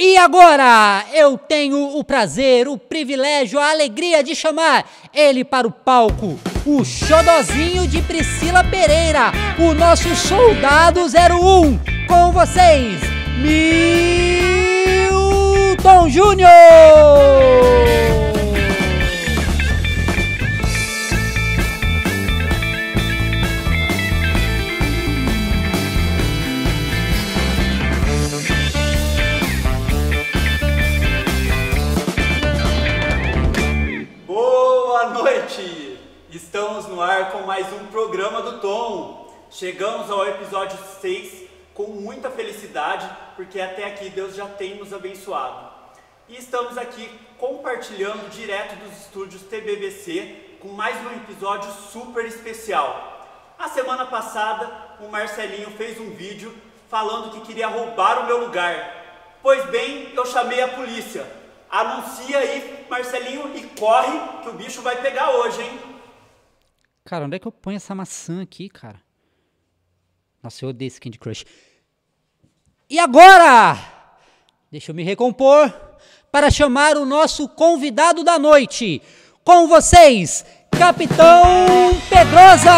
E agora eu tenho o prazer, o privilégio, a alegria de chamar ele para o palco, o xodozinho de Priscila Pereira, o nosso soldado 01, com vocês, Milton Júnior! Estamos no ar com mais um programa do Tom. Chegamos ao episódio 6 com muita felicidade, porque até aqui Deus já tem nos abençoado. E estamos aqui compartilhando direto dos estúdios TBBC com mais um episódio super especial. A semana passada o Marcelinho fez um vídeo falando que queria roubar o meu lugar. Pois bem, eu chamei a polícia. Anuncia aí, Marcelinho, e corre que o bicho vai pegar hoje, hein? Cara, onde é que eu ponho essa maçã aqui, cara? Nossa, eu odeio esse Candy Crush. E agora, deixa eu me recompor para chamar o nosso convidado da noite. Com vocês, Capitão Pedrosa!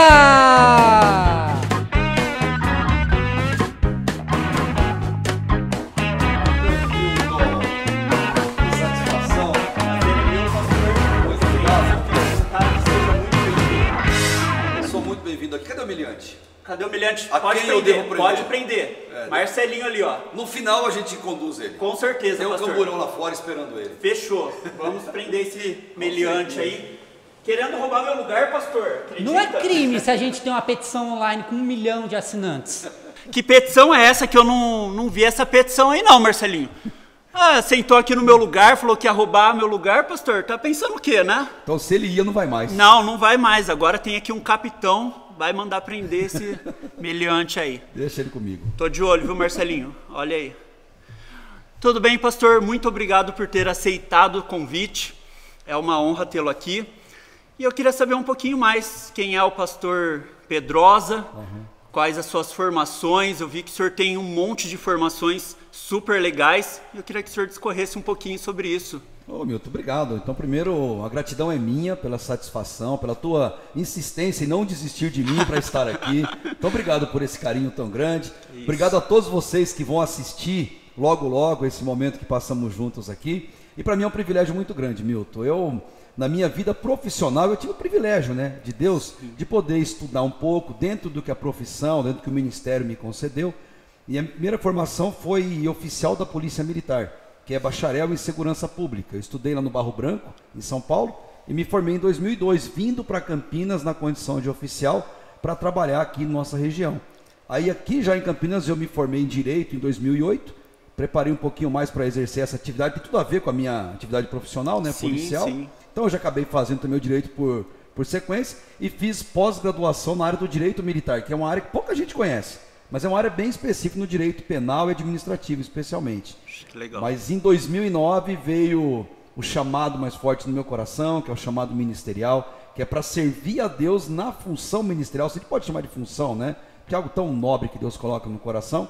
Cadê o humilhante? Cadê o humilhante? A Pode quem prender, eu devo prender? pode prender. Marcelinho ali, ó. No final a gente conduz ele. Com certeza, Tem um pastor. camburão lá fora esperando ele. Fechou. Vamos prender esse meliante aí. Querendo roubar meu lugar, pastor. Acredita? Não é crime se a gente tem uma petição online com 1 milhão de assinantes. Que petição é essa que eu não vi essa petição aí não, Marcelinho? Ah, sentou aqui no meu lugar, falou que ia roubar meu lugar, pastor. Tá pensando o quê, né? Então se ele ia, não vai mais. Não vai mais. Agora tem aqui um capitão, vai mandar prender esse meliante aí. Deixa ele comigo. Tô de olho, viu, Marcelinho? Olha aí. Tudo bem, pastor? Muito obrigado por ter aceitado o convite. É uma honra tê-lo aqui. E eu queria saber um pouquinho mais quem é o pastor Pedrosa, quais as suas formações. Eu vi que o senhor tem um monte de formações super legais. Eu queria que o senhor discorresse um pouquinho sobre isso. Ô, Milton, obrigado. Então, primeiro, a gratidão é minha pela satisfação, pela tua insistência em não desistir de mim para estar aqui. Então, obrigado por esse carinho tão grande. Isso. Obrigado a todos vocês que vão assistir logo esse momento que passamos juntos aqui. E para mim é um privilégio muito grande, Milton. Eu, na minha vida profissional, eu tive o privilégio, né, de Deus, de poder estudar um pouco dentro do que a profissão, dentro do que o ministério me concedeu. E a primeira formação foi oficial da Polícia Militar, que é bacharel em segurança pública. Eu estudei lá no Barro Branco, em São Paulo, e me formei em 2002, vindo para Campinas na condição de oficial para trabalhar aqui na nossa região. Aí aqui já em Campinas eu me formei em Direito em 2008, preparei um pouquinho mais para exercer essa atividade, que tem tudo a ver com a minha atividade profissional, né, policial. Sim. Então eu já acabei fazendo também o Direito por sequência e fiz pós-graduação na área do Direito Militar, que é uma área que pouca gente conhece. Mas é uma área bem específica no direito penal e administrativo, especialmente. Que legal. Mas em 2009 veio o chamado mais forte no meu coração, que é o chamado ministerial, que é para servir a Deus na função ministerial. Você pode chamar de função, né? Que é algo tão nobre que Deus coloca no coração.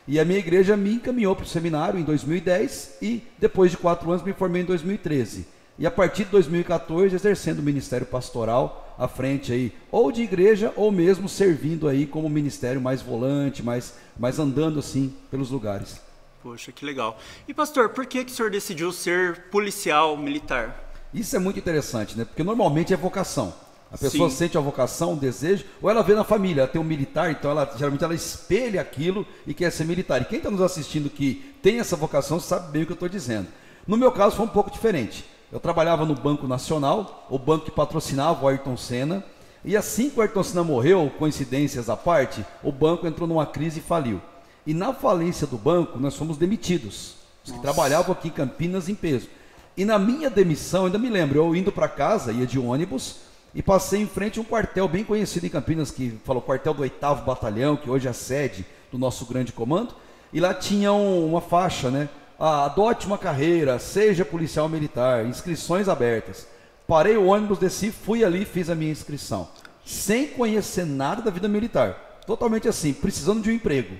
E a minha igreja me encaminhou para o seminário em 2010 e depois de 4 anos me formei em 2013. E a partir de 2014 exercendo o ministério pastoral à frente aí, ou de igreja, ou mesmo servindo aí como ministério mais volante, mais andando assim pelos lugares. Poxa, que legal. E pastor, por que o senhor decidiu ser policial militar? Isso é muito interessante, né? Porque normalmente é vocação. A pessoa sente a vocação, um desejo, ou ela vê na família, ela tem um militar, então geralmente ela espelha aquilo e quer ser militar. E quem está nos assistindo que tem essa vocação sabe bem o que eu estou dizendo. No meu caso foi um pouco diferente. Eu trabalhava no Banco Nacional, o banco que patrocinava o Ayrton Senna, e assim que o Ayrton Senna morreu, coincidências à parte, o banco entrou numa crise e faliu. E na falência do banco, nós fomos demitidos, os que trabalhavam aqui em Campinas em peso. E na minha demissão, ainda me lembro, eu indo para casa, ia de ônibus, e passei em frente a um quartel bem conhecido em Campinas, que falou quartel do 8º Batalhão, que hoje é a sede do nosso grande comando, e lá tinha uma faixa, né? Adote uma carreira, seja policial militar, inscrições abertas. Parei o ônibus, desci, fui ali e fiz a minha inscrição. Sem conhecer nada da vida militar. Totalmente assim, precisando de um emprego.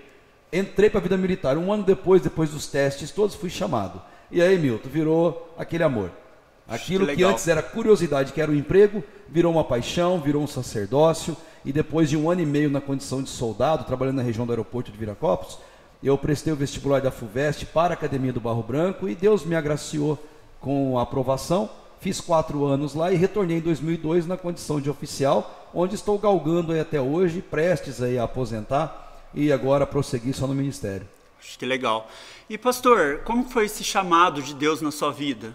Entrei para a vida militar. Um ano depois dos testes todos, fui chamado. E aí, Milton, virou aquele amor. Aquilo que antes era curiosidade, que era o emprego, virou uma paixão, virou um sacerdócio. E depois de 1 ano e meio na condição de soldado, trabalhando na região do aeroporto de Viracopos, eu prestei o vestibular da FUVEST para a Academia do Barro Branco e Deus me agraciou com a aprovação. Fiz 4 anos lá e retornei em 2002 na condição de oficial, onde estou galgando aí até hoje, prestes aí a aposentar e agora prosseguir só no ministério. Acho que legal. E pastor, como foi esse chamado de Deus na sua vida?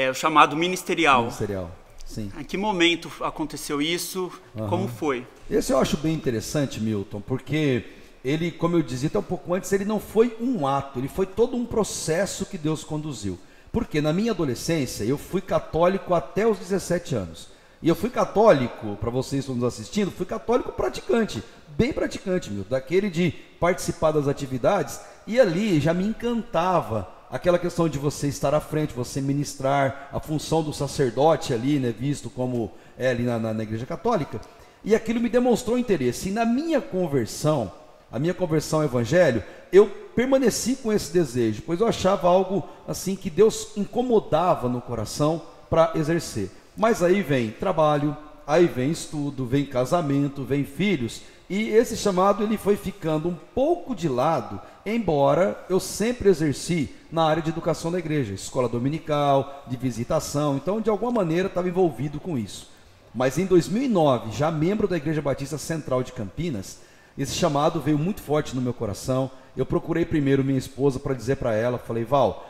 O chamado ministerial. Ministerial, sim. Em que momento aconteceu isso? Como foi? Esse eu acho bem interessante, Milton, porque ele, como eu dizia até um pouco antes, ele não foi um ato, ele foi todo um processo que Deus conduziu. Porque na minha adolescência eu fui católico até os 17 anos. E eu fui católico, para vocês que estão nos assistindo, fui católico praticante, bem praticante, Milton, daquele de participar das atividades, e ali já me encantava aquela questão de você estar à frente, você ministrar, a função do sacerdote ali, né, visto como é ali na Igreja Católica, e aquilo me demonstrou interesse. E na minha conversão, a minha conversão ao Evangelho, eu permaneci com esse desejo, pois eu achava algo assim que Deus incomodava no coração para exercer. Mas aí vem trabalho, aí vem estudo, vem casamento, vem filhos, e esse chamado ele foi ficando um pouco de lado, embora eu sempre exerci na área de educação da igreja, escola dominical, de visitação, então de alguma maneira estava envolvido com isso. Mas em 2009, já membro da Igreja Batista Central de Campinas, esse chamado veio muito forte no meu coração. Eu procurei primeiro minha esposa para dizer para ela, falei, Val,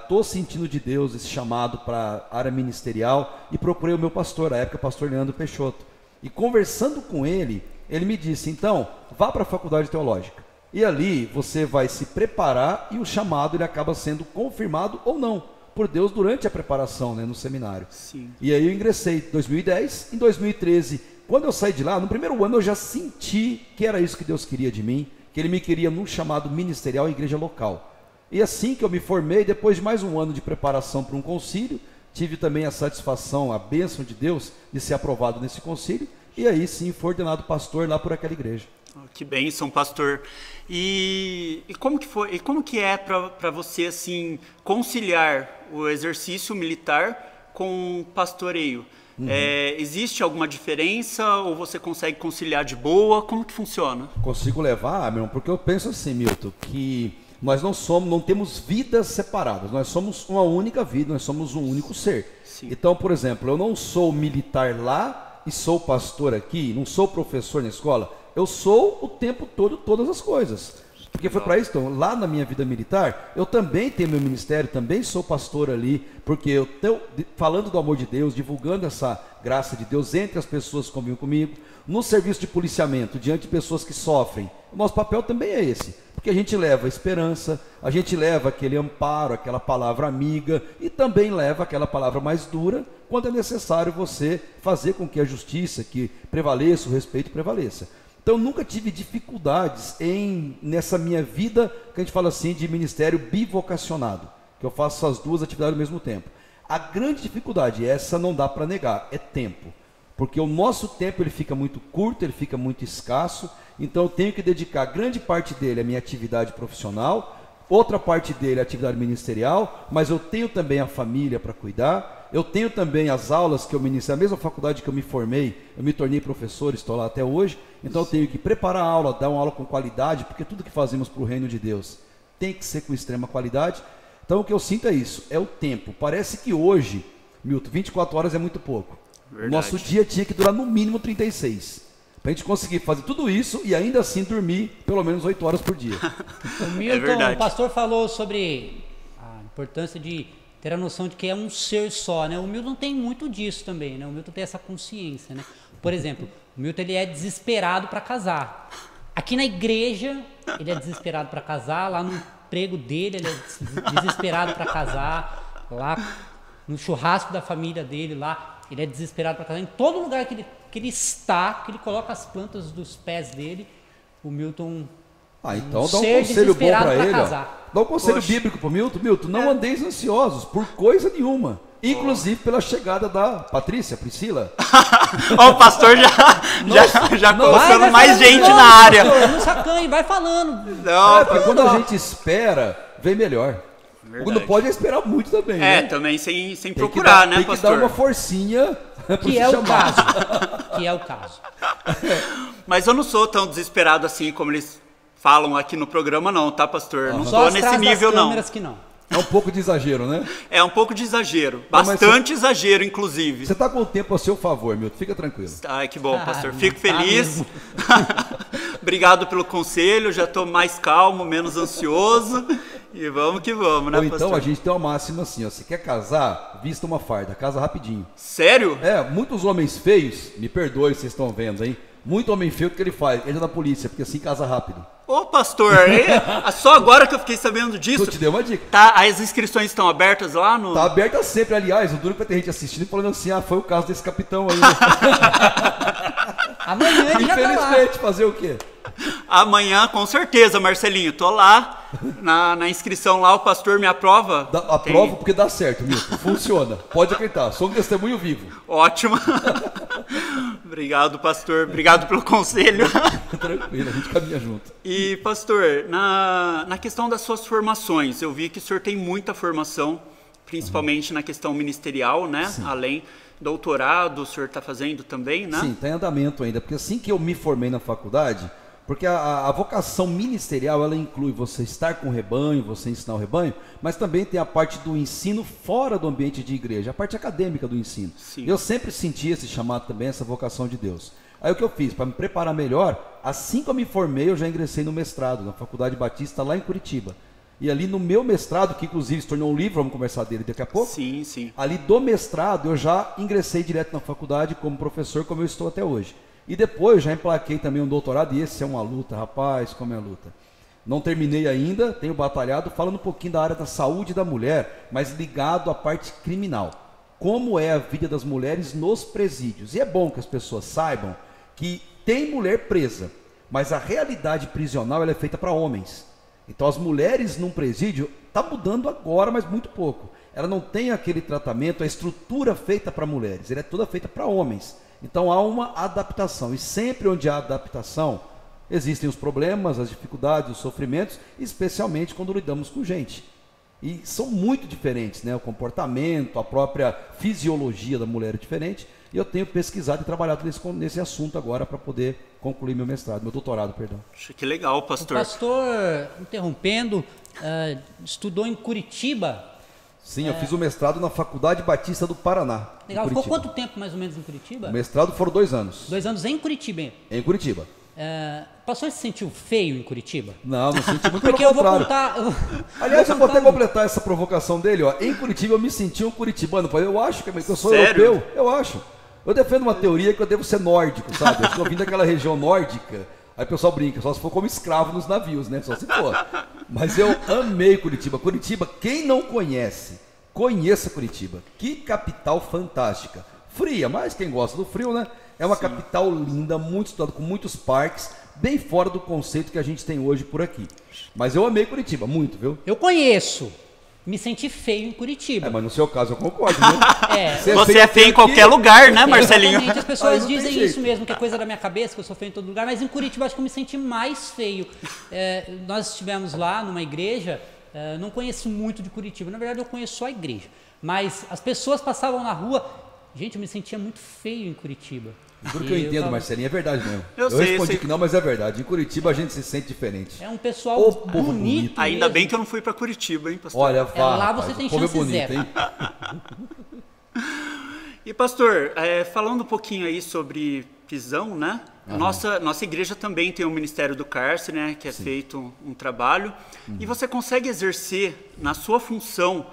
estou sentindo de Deus esse chamado para a área ministerial, e procurei o meu pastor, à época pastor Leandro Peixoto, e conversando com ele, ele me disse, então, vá para a faculdade teológica, e ali você vai se preparar, e o chamado ele acaba sendo confirmado ou não, por Deus durante a preparação, né, no seminário. Sim. E aí eu ingressei em 2010, em 2013, quando eu saí de lá, no primeiro ano eu já senti que era isso que Deus queria de mim, que Ele me queria num chamado ministerial em igreja local. E assim que eu me formei, depois de mais um ano de preparação para um concílio, tive também a satisfação, a bênção de Deus de ser aprovado nesse concílio, e aí sim fui ordenado pastor lá por aquela igreja. Que bênção, pastor. E como que foi? E como que é para você assim conciliar o exercício militar com o pastoreio? Existe alguma diferença ou você consegue conciliar de boa? Como que funciona? Consigo levar, meu irmão, porque eu penso assim, Milton, que nós não temos vidas separadas, nós somos uma única vida, nós somos um único ser. Sim. Então, por exemplo, eu não sou militar lá e sou pastor aqui, não sou professor na escola, eu sou o tempo todo todas as coisas. Porque foi para isso, então, lá na minha vida militar, eu também tenho meu ministério, também sou pastor ali, porque eu estou falando do amor de Deus, divulgando essa graça de Deus entre as pessoas que convivem comigo. No serviço de policiamento, diante de pessoas que sofrem, o nosso papel também é esse, porque a gente leva esperança, a gente leva aquele amparo, aquela palavra amiga, e também leva aquela palavra mais dura, quando é necessário você fazer com que a justiça, que prevaleça, o respeito prevaleça. Então, nunca tive dificuldades nessa minha vida, que a gente fala assim, de ministério bivocacionado, que eu faço as duas atividades ao mesmo tempo. A grande dificuldade, essa não dá para negar, é tempo. Porque o nosso tempo ele fica muito curto, ele fica muito escasso, então eu tenho que dedicar grande parte dele à minha atividade profissional, outra parte dele à atividade ministerial, mas eu tenho também a família para cuidar, eu tenho também as aulas que eu ministro, a mesma faculdade que eu me formei, eu me tornei professor, estou lá até hoje, então eu tenho que preparar a aula, dar uma aula com qualidade, porque tudo que fazemos para o reino de Deus tem que ser com extrema qualidade. Então o que eu sinto é isso, é o tempo. Parece que hoje, Milton, 24 horas é muito pouco. Verdade. Nosso dia tinha que durar no mínimo 36. Para a gente conseguir fazer tudo isso e ainda assim dormir pelo menos 8 horas por dia. O Milton, o pastor falou sobre a importância de ter a noção de que é um ser só, né? O Milton tem muito disso também, né? O Milton tem essa consciência, né? Por exemplo, o Milton ele é desesperado para casar. Aqui na igreja, ele é desesperado para casar, lá no emprego dele, ele é desesperado para casar, lá no churrasco da família dele, lá, ele é desesperado para casar. Em todo lugar que ele está, que ele coloca as plantas dos pés dele, o Milton... Então dá um conselho bom para ele. Dá um conselho bíblico para o Milton. Milton, não andeis ansiosos por coisa nenhuma. Inclusive pela chegada da Priscila. Ó, o pastor já colocando mais gente na área. Pastor, não sacanhe, vai falando. Não, Porque quando a gente espera, vem melhor. Não pode esperar muito também, né? Também sem procurar, né, pastor? Tem que dar uma forcinha que é o caso. Que é o caso. Mas eu não sou tão desesperado assim como eles falam aqui no programa, não, tá, pastor? Não Só tô nesse nível, não. Que não. É um pouco de exagero, né? É um pouco de exagero. Bastante exagero, inclusive. Você está com o tempo a seu favor, Milton. Fica tranquilo. Ai, que bom, pastor. Fico feliz. Obrigado pelo conselho. Já estou mais calmo, menos ansioso. E vamos que vamos, né, Ou então pastor? a gente tem uma máxima assim, ó. Se quer casar, vista uma farda. Casa rapidinho. Sério? Muitos homens feios, me perdoe se vocês estão vendo, hein? Muito homem feio, o que ele faz? Ele é da polícia, porque assim casa rápido. Ô, pastor, só agora que eu fiquei sabendo disso. Eu te dei uma dica. Tá, as inscrições estão abertas lá no... Tá aberta sempre, aliás, o duro que vai ter gente assistindo e falando assim, foi o caso desse capitão aí. Né? Amanhã ele já tá lá. Infelizmente, fazer o quê? Amanhã, com certeza, Marcelinho. Tô lá, na inscrição lá, o pastor me aprova. Aprovo porque dá certo, Milton. Funciona. Pode acreditar, sou um testemunho vivo. Ótimo. Obrigado, pastor. Obrigado pelo conselho. Tranquilo, a gente caminha junto. E, pastor, na questão das suas formações, eu vi que o senhor tem muita formação, principalmente na questão ministerial, né? Sim. Além doutorado, o senhor está fazendo também, né? Sim, está em andamento ainda, porque assim que eu me formei na faculdade, porque a vocação ministerial, ela inclui você estar com o rebanho, você ensinar o rebanho, mas também tem a parte do ensino fora do ambiente de igreja, a parte acadêmica do ensino. Sim. Eu sempre senti esse chamado também, essa vocação de Deus. Aí o que eu fiz? Para me preparar melhor, assim que eu me formei, eu já ingressei no mestrado, na Faculdade Batista, lá em Curitiba. E ali no meu mestrado, que inclusive se tornou um livro, vamos conversar dele daqui a pouco. Sim, sim. Ali do mestrado, eu já ingressei direto na faculdade como professor, como eu estou até hoje. E depois já emplaquei também um doutorado, e esse é uma luta, rapaz, como é a luta. Não terminei ainda, tenho batalhado, falando um pouquinho da área da saúde da mulher, mas ligado à parte criminal. Como é a vida das mulheres nos presídios. E é bom que as pessoas saibam que tem mulher presa, mas a realidade prisional ela é feita para homens. Então as mulheres num presídio, está mudando agora, mas muito pouco. Ela não tem aquele tratamento, a estrutura feita para mulheres, ela é toda feita para homens. Então há uma adaptação, e sempre onde há adaptação, existem os problemas, as dificuldades, os sofrimentos, especialmente quando lidamos com gente. E são muito diferentes, né? O comportamento, a própria fisiologia da mulher é diferente, e eu tenho pesquisado e trabalhado nesse assunto agora para poder concluir meu mestrado, meu doutorado, perdão. Que legal, pastor. O pastor, interrompendo, estudou em Curitiba. Sim, eu fiz o mestrado na Faculdade Batista do Paraná. Legal, ficou quanto tempo mais ou menos em Curitiba? O mestrado foram 2 anos. 2 anos em Curitiba, hein? Em Curitiba. O pastor se sentiu feio em Curitiba? Não senti muito. Porque pelo eu vou contrário. contar... Aliás, eu vou até completar essa provocação dele. Ó. Em Curitiba eu me senti um curitibano. Eu acho que eu sou Sério? europeu. Eu acho. Eu defendo uma teoria que eu devo ser nórdico, sabe? Eu estou vindo daquela região nórdica. Aí o pessoal brinca, só se for como escravo nos navios, né? Só se for. Mas eu amei Curitiba. Curitiba, quem não conhece, conheça Curitiba. Que capital fantástica. Fria, mas quem gosta do frio, né? É uma capital linda, muito estudada, com muitos parques, bem fora do conceito que a gente tem hoje por aqui. Mas eu amei Curitiba, muito, viu? Eu conheço. Me senti feio em Curitiba. Mas no seu caso eu concordo, né? Você é feio em qualquer lugar, né, Marcelinho? Exatamente, as pessoas dizem jeito. isso mesmo, que é coisa da minha cabeça, que eu sou feio em todo lugar, mas em Curitiba acho que eu me senti mais feio. Nós estivemos lá numa igreja, não conheço muito de Curitiba, na verdade eu conheço só a igreja, mas as pessoas passavam na rua, gente, eu me sentia muito feio em Curitiba. Tudo que eu entendo, Marcelinho, é verdade mesmo. Eu sei, respondi que não, mas é verdade. Em Curitiba a gente se sente diferente. É um pessoal povo bonito. Ainda mesmo. bem que eu não fui para Curitiba, hein, pastor? Olha, vá, lá rapaz, você tem o povo chance é bonito, zero. hein? E pastor, falando um pouquinho aí sobre prisão, né? Nossa igreja também tem o Ministério do Cárcere, né? Que é feito um trabalho. E você consegue exercer na sua função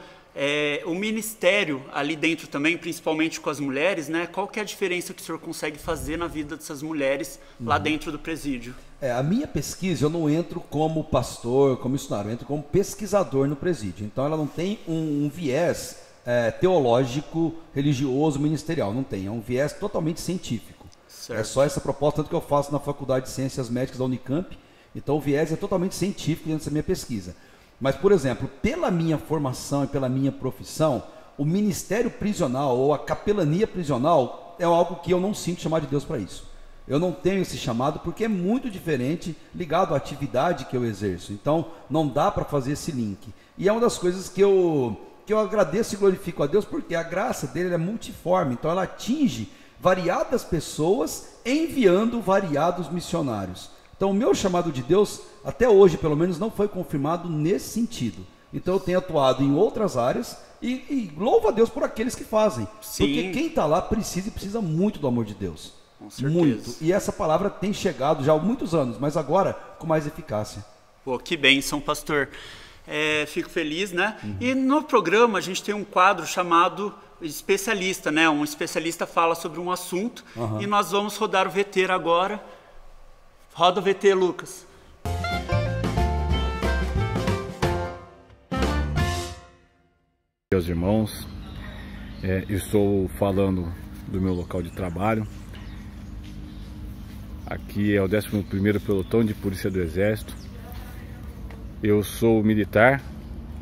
o ministério ali dentro também, principalmente com as mulheres, né? Qual que é a diferença que o senhor consegue fazer na vida dessas mulheres lá dentro do presídio? A minha pesquisa, eu não entro como pastor, como missionário, eu entro como pesquisador no presídio. Então ela não tem um viés teológico, religioso, ministerial, não tem. É um viés totalmente científico. Certo. É só essa proposta, tanto que eu faço na Faculdade de Ciências Médicas da Unicamp. Então o viés é totalmente científico dentro dessa minha pesquisa. Mas, por exemplo, pela minha formação e pela minha profissão, o ministério prisional ou a capelania prisional é algo que eu não sinto chamar de Deus para isso. Eu não tenho esse chamado porque é muito diferente ligado à atividade que eu exerço. Então não dá para fazer esse link. E é uma das coisas que eu agradeço e glorifico a Deus, porque a graça dele é multiforme. Então ela atinge variadas pessoas enviando variados missionários. Então o meu chamado de Deus, até hoje pelo menos, não foi confirmado nesse sentido. Então eu tenho atuado em outras áreas e louvo a Deus por aqueles que fazem. Sim. Porque quem está lá precisa muito do amor de Deus. Com certeza. Muito. E essa palavra tem chegado já há muitos anos, mas agora com mais eficácia. Pô, que bênção, pastor. Fico feliz, né? E no programa a gente tem um quadro chamado especialista, né? Um especialista fala sobre um assunto e nós vamos rodar o VT agora. Roda o VT, Lucas. Meus irmãos, eu estou falando do meu local de trabalho. Aqui é o 11º Pelotão de Polícia do Exército. Eu sou militar,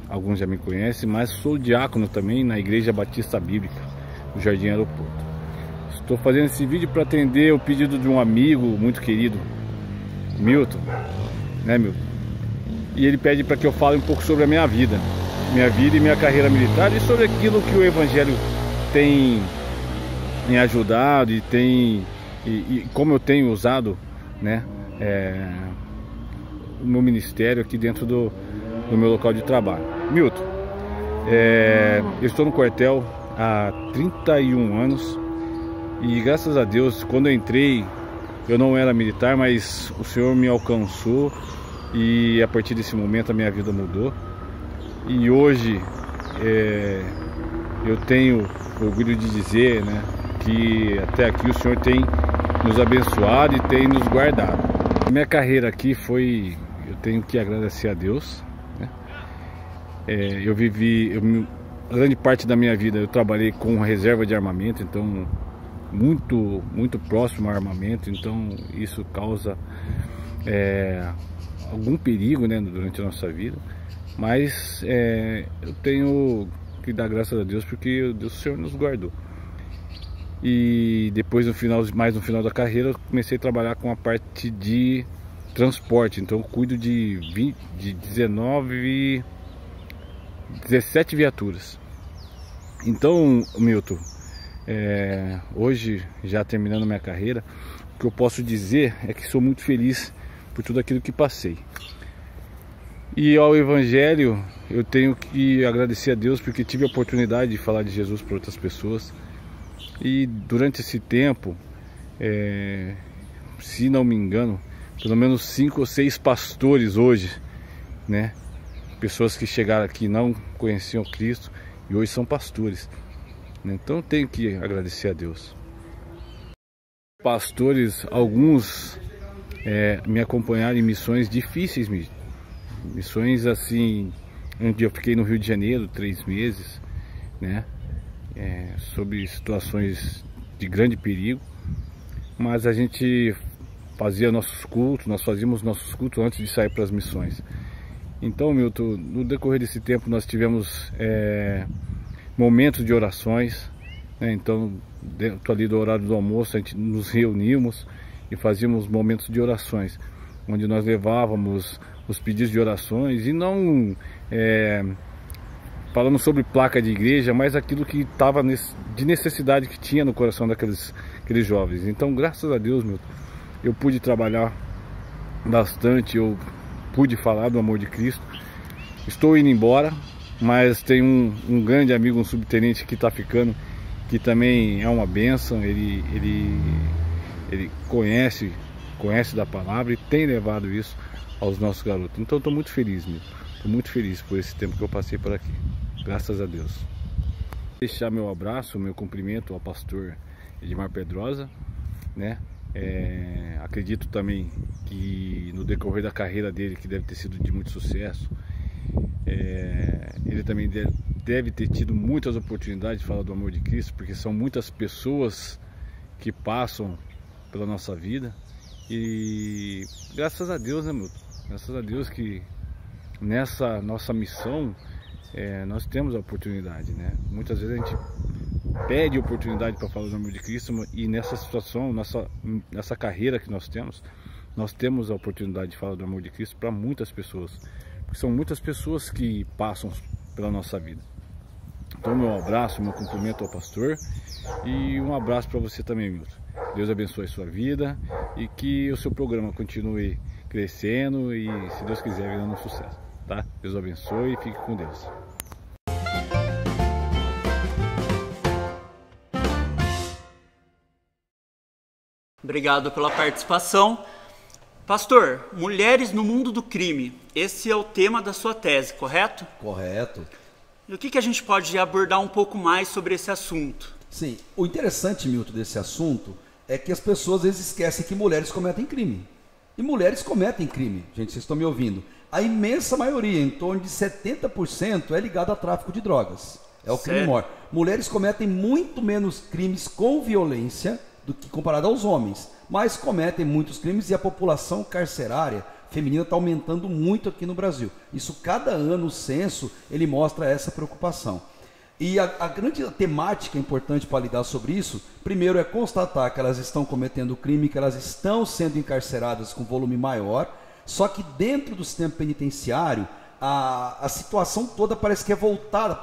alguns já me conhecem, mas sou diácono também na Igreja Batista Bíblica, no Jardim Aeroporto. Estou fazendo esse vídeo para atender o pedido de um amigo muito querido, Milton, né, Milton? E ele pede para que eu fale um pouco sobre a minha vida e minha carreira militar e sobre aquilo que o Evangelho tem me ajudado e como eu tenho usado, né, o meu ministério aqui dentro do meu local de trabalho. Milton, eu estou no quartel há 31 anos e graças a Deus, quando eu entrei, eu não era militar, mas o Senhor me alcançou e a partir desse momento a minha vida mudou. E hoje eu tenho orgulho de dizer, né, que até aqui o Senhor tem nos abençoado e tem nos guardado. A minha carreira aqui eu tenho que agradecer a Deus, né? Grande parte da minha vida eu trabalhei com reserva de armamento, então muito próximo ao armamento, então isso causa algum perigo, né, durante a nossa vida, mas eu tenho que dar graças a Deus porque o Senhor nos guardou. E depois mais no final da carreira eu comecei a trabalhar com a parte de transporte, então eu cuido de 17 viaturas. Então, Milton, hoje, já terminando minha carreira, o que eu posso dizer é que sou muito feliz por tudo aquilo que passei. E ao Evangelho eu tenho que agradecer a Deus porque tive a oportunidade de falar de Jesus para outras pessoas. E durante esse tempo, se não me engano, pelo menos 5 ou 6 pastores hoje, né? Pessoas que chegaram aqui e não conheciam Cristo e hoje são pastores. Então eu tenho que agradecer a Deus. Pastores, alguns me acompanharam em missões difíceis, missões assim, onde eu fiquei no Rio de Janeiro 3 meses, né? Sobre situações de grande perigo, mas a gente fazia nossos cultos, nós fazíamos nossos cultos antes de sair para as missões. Então, Milton, no decorrer desse tempo nós tivemos momentos de orações, né? Então, dentro ali do horário do almoço, a gente nos reunimos e fazíamos momentos de orações, onde nós levávamos os pedidos de orações e não falando sobre placa de igreja, mas aquilo que estava de necessidade que tinha no coração daqueles jovens. Então, graças a Deus, Milton, eu pude trabalhar bastante, eu pude falar do amor de Cristo. Estou indo embora, mas tem um grande amigo, um subtenente que está ficando, que também é uma bênção. Ele conhece da palavra e tem levado isso aos nossos garotos. Então estou muito feliz, Milton. Estou muito feliz por esse tempo que eu passei por aqui. Graças a Deus. Deixar meu abraço, meu cumprimento ao pastor Edmar Pedrosa, né? Acredito também que no decorrer da carreira dele, que deve ter sido de muito sucesso, ele também deve ter tido muitas oportunidades de falar do amor de Cristo, porque são muitas pessoas que passam pela nossa vida. E graças a Deus, né, Milton? Graças a Deus que nessa nossa missão nós temos a oportunidade, né? Muitas vezes a gente pede oportunidade para falar do amor de Cristo, e nessa situação, nessa carreira que nós temos a oportunidade de falar do amor de Cristo para muitas pessoas, porque são muitas pessoas que passam pela nossa vida. Então, meu abraço, meu cumprimento ao pastor, e um abraço para você também, Milton. Deus abençoe a sua vida e que o seu programa continue crescendo e, se Deus quiser, virando um sucesso, tá? Deus abençoe e fique com Deus. Obrigado pela participação. Pastor, mulheres no mundo do crime, esse é o tema da sua tese, correto? Correto. E o que a gente pode abordar um pouco mais sobre esse assunto? Sim, o interessante, Milton, desse assunto é que as pessoas às vezes esquecem que mulheres cometem crime. E mulheres cometem crime, gente, vocês estão me ouvindo. A imensa maioria, em torno de 70%, é ligada a tráfico de drogas. É o crime maior. Mulheres cometem muito menos crimes com violência do que comparado aos homens, mas cometem muitos crimes, e a população carcerária feminina está aumentando muito aqui no Brasil. Isso, cada ano, o censo, ele mostra essa preocupação. E a grande temática importante para lidar sobre isso, primeiro, é constatar que elas estão cometendo crime, que elas estão sendo encarceradas com volume maior, só que dentro do sistema penitenciário, a situação toda parece que é voltada,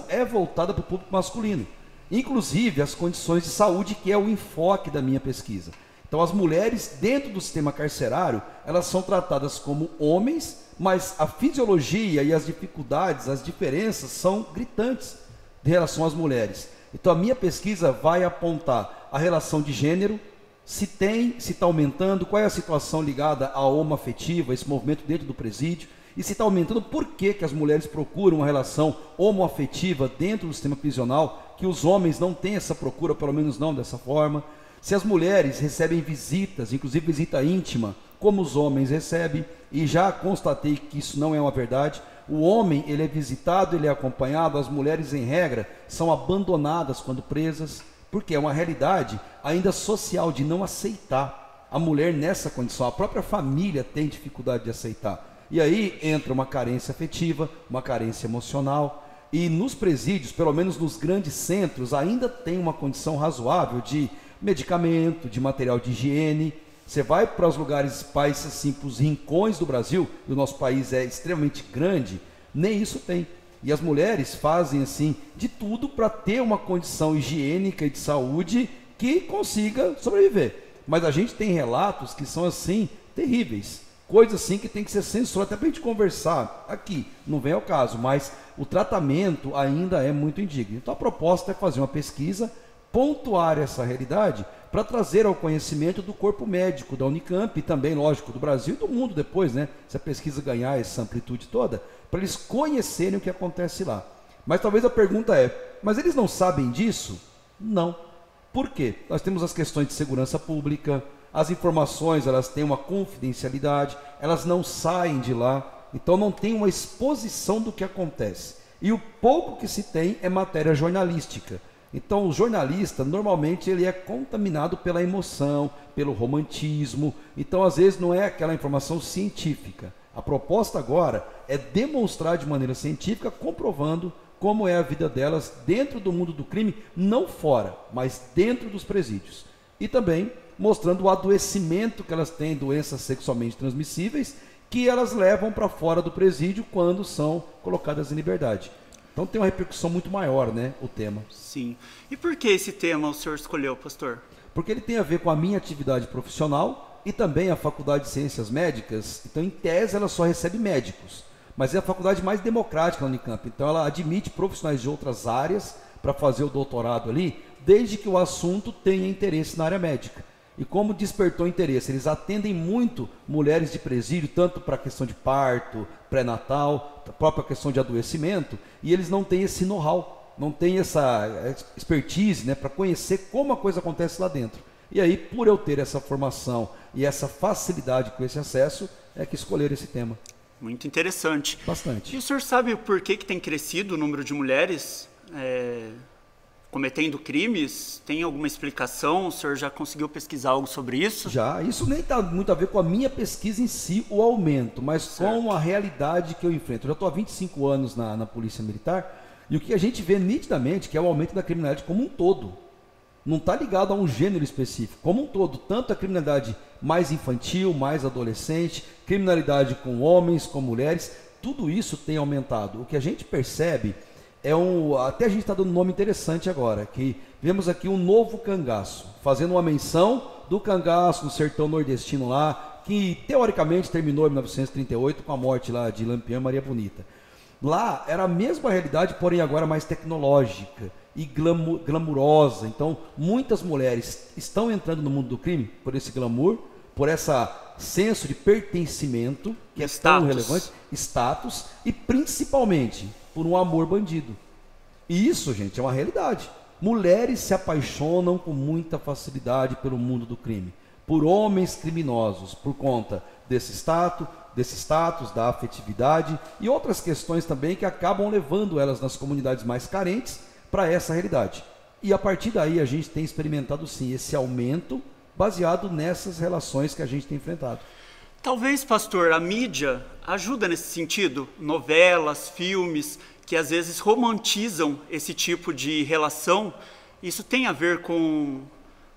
é voltada para o público masculino. Inclusive as condições de saúde, que é o enfoque da minha pesquisa. Então, as mulheres dentro do sistema carcerário, elas são tratadas como homens, mas a fisiologia e as dificuldades, as diferenças são gritantes em relação às mulheres. Então, a minha pesquisa vai apontar a relação de gênero, se está aumentando, qual é a situação ligada à homoafetiva, esse movimento dentro do presídio, e se está aumentando, por que as mulheres procuram uma relação homoafetiva dentro do sistema prisional, que os homens não têm essa procura, pelo menos não dessa forma. Se as mulheres recebem visitas, inclusive visita íntima, como os homens recebem, e já constatei que isso não é uma verdade. O homem, ele é visitado, ele é acompanhado, as mulheres, em regra, são abandonadas quando presas, porque é uma realidade ainda social de não aceitar a mulher nessa condição. A própria família tem dificuldade de aceitar. E aí entra uma carência afetiva, uma carência emocional. E nos presídios, pelo menos nos grandes centros, ainda tem uma condição razoável de medicamento, de material de higiene. Você vai para os lugares, assim, para os rincões do Brasil, e o nosso país é extremamente grande, nem isso tem. E as mulheres fazem, assim, de tudo para ter uma condição higiênica e de saúde que consiga sobreviver. Mas a gente tem relatos que são, assim, terríveis. Coisas assim que tem que ser censuradas, até para a gente conversar aqui, não vem ao caso, mas o tratamento ainda é muito indigno. Então a proposta é fazer uma pesquisa, pontuar essa realidade, para trazer ao conhecimento do corpo médico da Unicamp, e também, lógico, do Brasil e do mundo depois, né? Se a pesquisa ganhar essa amplitude toda, para eles conhecerem o que acontece lá. Mas talvez a pergunta é, mas eles não sabem disso? Não. Por quê? Nós temos as questões de segurança pública, as informações, elas têm uma confidencialidade, elas não saem de lá, então não tem uma exposição do que acontece. E o pouco que se tem é matéria jornalística. Então o jornalista, normalmente, ele é contaminado pela emoção, pelo romantismo, então às vezes não é aquela informação científica. A proposta agora é demonstrar de maneira científica, comprovando como é a vida delas dentro do mundo do crime, não fora, mas dentro dos presídios. E também mostrando o adoecimento que elas têm, doenças sexualmente transmissíveis, que elas levam para fora do presídio quando são colocadas em liberdade. Então tem uma repercussão muito maior, né, o tema. Sim. E por que esse tema o senhor escolheu, pastor? Porque ele tem a ver com a minha atividade profissional e também a Faculdade de Ciências Médicas. Então, em tese, ela só recebe médicos, mas é a faculdade mais democrática da Unicamp. Então ela admite profissionais de outras áreas para fazer o doutorado ali, desde que o assunto tenha interesse na área médica. E como despertou interesse, eles atendem muito mulheres de presídio, tanto para a questão de parto, pré-natal, a própria questão de adoecimento, e eles não têm esse know-how, não têm essa expertise, né, para conhecer como a coisa acontece lá dentro. E aí, por eu ter essa formação e essa facilidade com esse acesso, é que escolheram esse tema. Muito interessante. Bastante. E o senhor sabe por que tem crescido o número de mulheres cometendo crimes? Tem alguma explicação? O senhor já conseguiu pesquisar algo sobre isso? Já, isso nem está muito a ver com a minha pesquisa em si, o aumento, mas com a realidade que eu enfrento. Eu já estou há 25 anos na Polícia Militar, e o que a gente vê nitidamente que é o aumento da criminalidade como um todo. Não está ligado a um gênero específico, como um todo, tanto a criminalidade mais infantil, mais adolescente, criminalidade com homens, com mulheres, tudo isso tem aumentado. O que a gente percebe é até a gente está dando um nome interessante agora, que vemos aqui um novo cangaço, fazendo uma menção do cangaço no sertão nordestino lá, que teoricamente terminou em 1938 com a morte lá de Lampião e Maria Bonita. Lá era a mesma realidade, porém agora mais tecnológica e glamurosa. Então muitas mulheres estão entrando no mundo do crime por esse glamour, por esse senso de pertencimento que é tão relevante, status, e principalmente por um amor bandido. E isso, gente, é uma realidade. Mulheres se apaixonam com muita facilidade pelo mundo do crime, por homens criminosos, por conta desse status, da afetividade e outras questões também que acabam levando elas nas comunidades mais carentes para essa realidade. E a partir daí a gente tem experimentado sim esse aumento baseado nessas relações que a gente tem enfrentado. Talvez, pastor, a mídia ajuda nesse sentido, novelas, filmes, que às vezes romantizam esse tipo de relação. Isso tem a ver com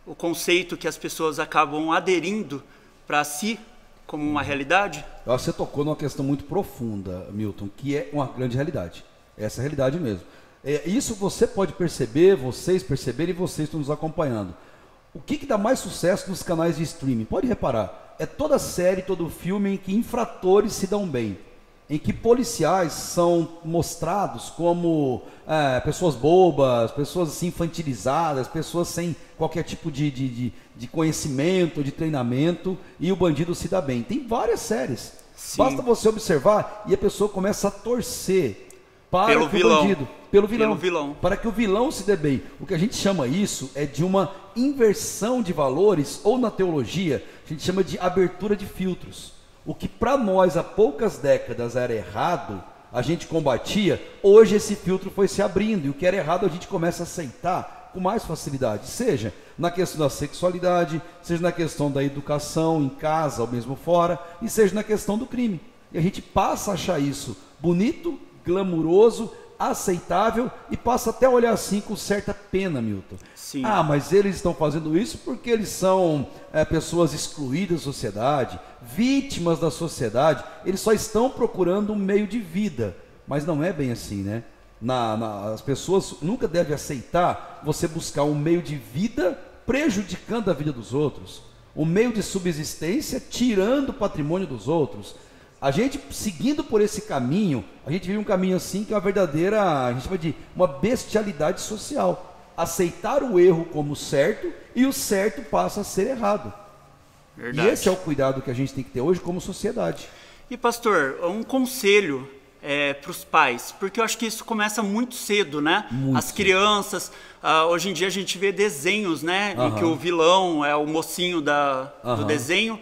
o conceito que as pessoas acabam aderindo para si como uma realidade? Você tocou numa questão muito profunda, Milton, que é uma grande realidade. Essa é a realidade mesmo. Isso você pode perceber, vocês perceberem e vocês estão nos acompanhando. O que dá mais sucesso nos canais de streaming? Pode reparar. É toda série, todo filme em que infratores se dão bem, em que policiais são mostrados como pessoas bobas, pessoas assim, infantilizadas, pessoas sem qualquer tipo de conhecimento, de treinamento, e o bandido se dá bem. Tem várias séries. Sim. Basta você observar e a pessoa começa a torcer para o bandido, pelo vilão, para que o vilão se dê bem. O que a gente chama isso é de uma inversão de valores, ou na teologia, a gente chama de abertura de filtros. O que para nós há poucas décadas era errado, a gente combatia, hoje esse filtro foi se abrindo, e o que era errado a gente começa a aceitar com mais facilidade, seja na questão da sexualidade, seja na questão da educação em casa ou mesmo fora, e seja na questão do crime. E a gente passa a achar isso bonito, glamuroso, aceitável, e passa até a olhar assim com certa pena, Milton. Sim. Mas eles estão fazendo isso porque eles são pessoas excluídas da sociedade, vítimas da sociedade, eles só estão procurando um meio de vida, mas não é bem assim, né? As pessoas nunca devem aceitar você buscar um meio de vida prejudicando a vida dos outros, um meio de subsistência tirando o patrimônio dos outros. A gente, seguindo por esse caminho, a gente vive um caminho assim que é uma verdadeira, a gente chama de uma bestialidade social. Aceitar o erro como certo e o certo passa a ser errado. Verdade. E esse é o cuidado que a gente tem que ter hoje como sociedade. E pastor, um conselho para os pais, porque eu acho que isso começa muito cedo, né? Muito As crianças, hoje em dia a gente vê desenhos, né? Em que o vilão é o mocinho do desenho.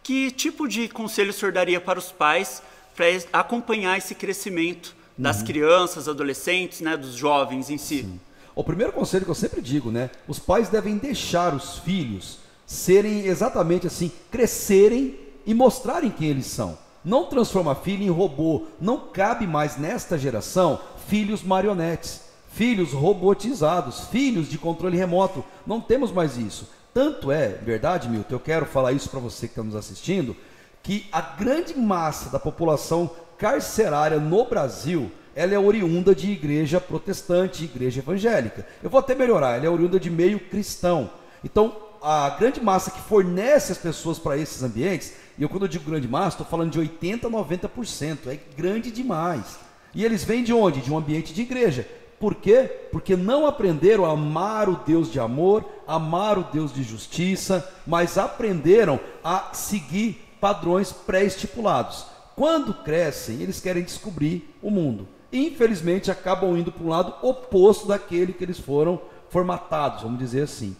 Que tipo de conselho o senhor daria para os pais para acompanhar esse crescimento das crianças, adolescentes, né, dos jovens em si? Sim. O primeiro conselho que eu sempre digo, né, os pais devem deixar os filhos serem exatamente assim, crescerem e mostrarem quem eles são. Não transformar filho em robô. Não cabe mais nesta geração filhos marionetes, filhos robotizados, filhos de controle remoto. Não temos mais isso. Tanto é verdade, Milton, eu quero falar isso para você que está nos assistindo, que a grande massa da população carcerária no Brasil, ela é oriunda de igreja protestante, igreja evangélica. Eu vou até melhorar, ela é oriunda de meio cristão. Então, a grande massa que fornece as pessoas para esses ambientes, e quando eu digo grande massa, estou falando de 80% a 90%, é grande demais. E eles vêm de onde? De um ambiente de igreja. Por quê? Porque não aprenderam a amar o Deus de amor, amar o Deus de justiça, mas aprenderam a seguir padrões pré-estipulados. Quando crescem, eles querem descobrir o mundo. E, infelizmente, acabam indo para um lado oposto daquele que eles foram formatados, vamos dizer assim.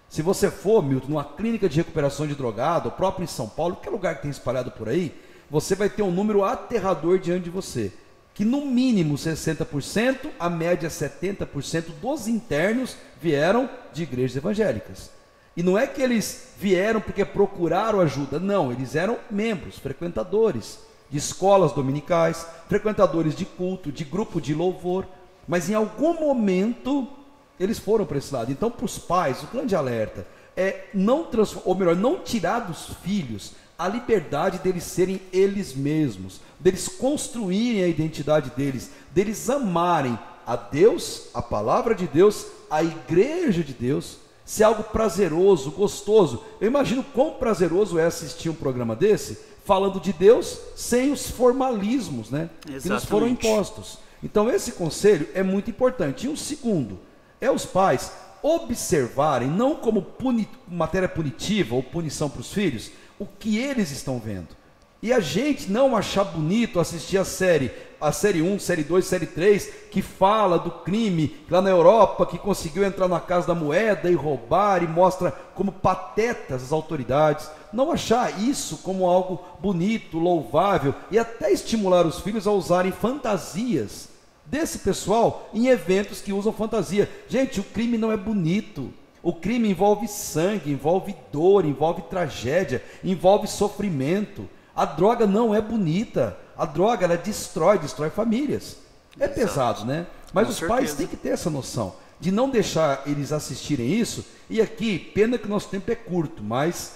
Se você for, Milton, numa clínica de recuperação de drogado, ou próprio em São Paulo, qualquer lugar que tem espalhado por aí, você vai ter um número aterrador diante de você. que no mínimo 60%, a média 70% dos internos vieram de igrejas evangélicas. E não é que eles vieram porque procuraram ajuda, não, eles eram membros, frequentadores de escolas dominicais, frequentadores de culto, de grupo de louvor, mas em algum momento eles foram para esse lado. Então, para os pais, o grande alerta é não tirar dos filhos a liberdade deles serem eles mesmos, deles construírem a identidade deles amarem a Deus, a palavra de Deus, a igreja de Deus, ser algo prazeroso, gostoso. Eu imagino quão prazeroso é assistir um programa desse, falando de Deus sem os formalismos, né? Que nos foram impostos. Então esse conselho é muito importante. E um segundo, é os pais observarem, não como matéria punitiva ou punição para os filhos, o que eles estão vendo. E a gente não achar bonito assistir a série 1, série 2, série 3, que fala do crime lá na Europa, que conseguiu entrar na Casa da Moeda e roubar, e mostra como patetas as autoridades. Não achar isso como algo bonito, louvável, e até estimular os filhos a usarem fantasias desse pessoal em eventos que usam fantasia. Gente, o crime não é bonito. O crime envolve sangue, envolve dor, envolve tragédia, envolve sofrimento. A droga não é bonita. A droga, ela destrói famílias. É pesado, né? Mas os pais têm que ter essa noção de não deixar eles assistirem isso. E aqui, pena que o nosso tempo é curto, mas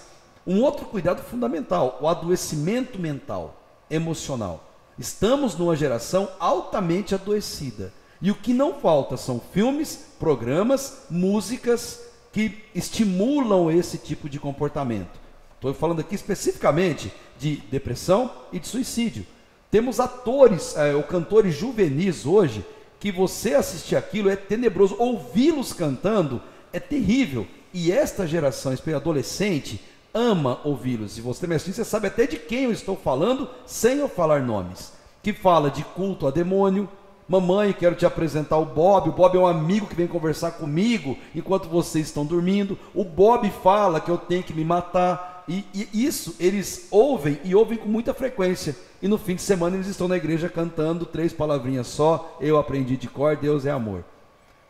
um outro cuidado fundamental, o adoecimento mental, emocional. Estamos numa geração altamente adoecida. E o que não falta são filmes, programas, músicas que estimulam esse tipo de comportamento. Estou falando aqui especificamente de depressão e de suicídio. Temos atores ou cantores juvenis hoje, que você assistir aquilo é tenebroso, ouvi-los cantando é terrível. E esta geração adolescente ama ouvi-los. E você me assiste, você sabe até de quem eu estou falando, sem eu falar nomes. Que fala de culto a demônio. Mamãe, quero te apresentar o Bob. O Bob é um amigo que vem conversar comigo enquanto vocês estão dormindo. O Bob fala que eu tenho que me matar. E isso eles ouvem, e ouvem com muita frequência. E no fim de semana eles estão na igreja cantando 3 palavrinhas só: eu aprendi de cor, Deus é amor.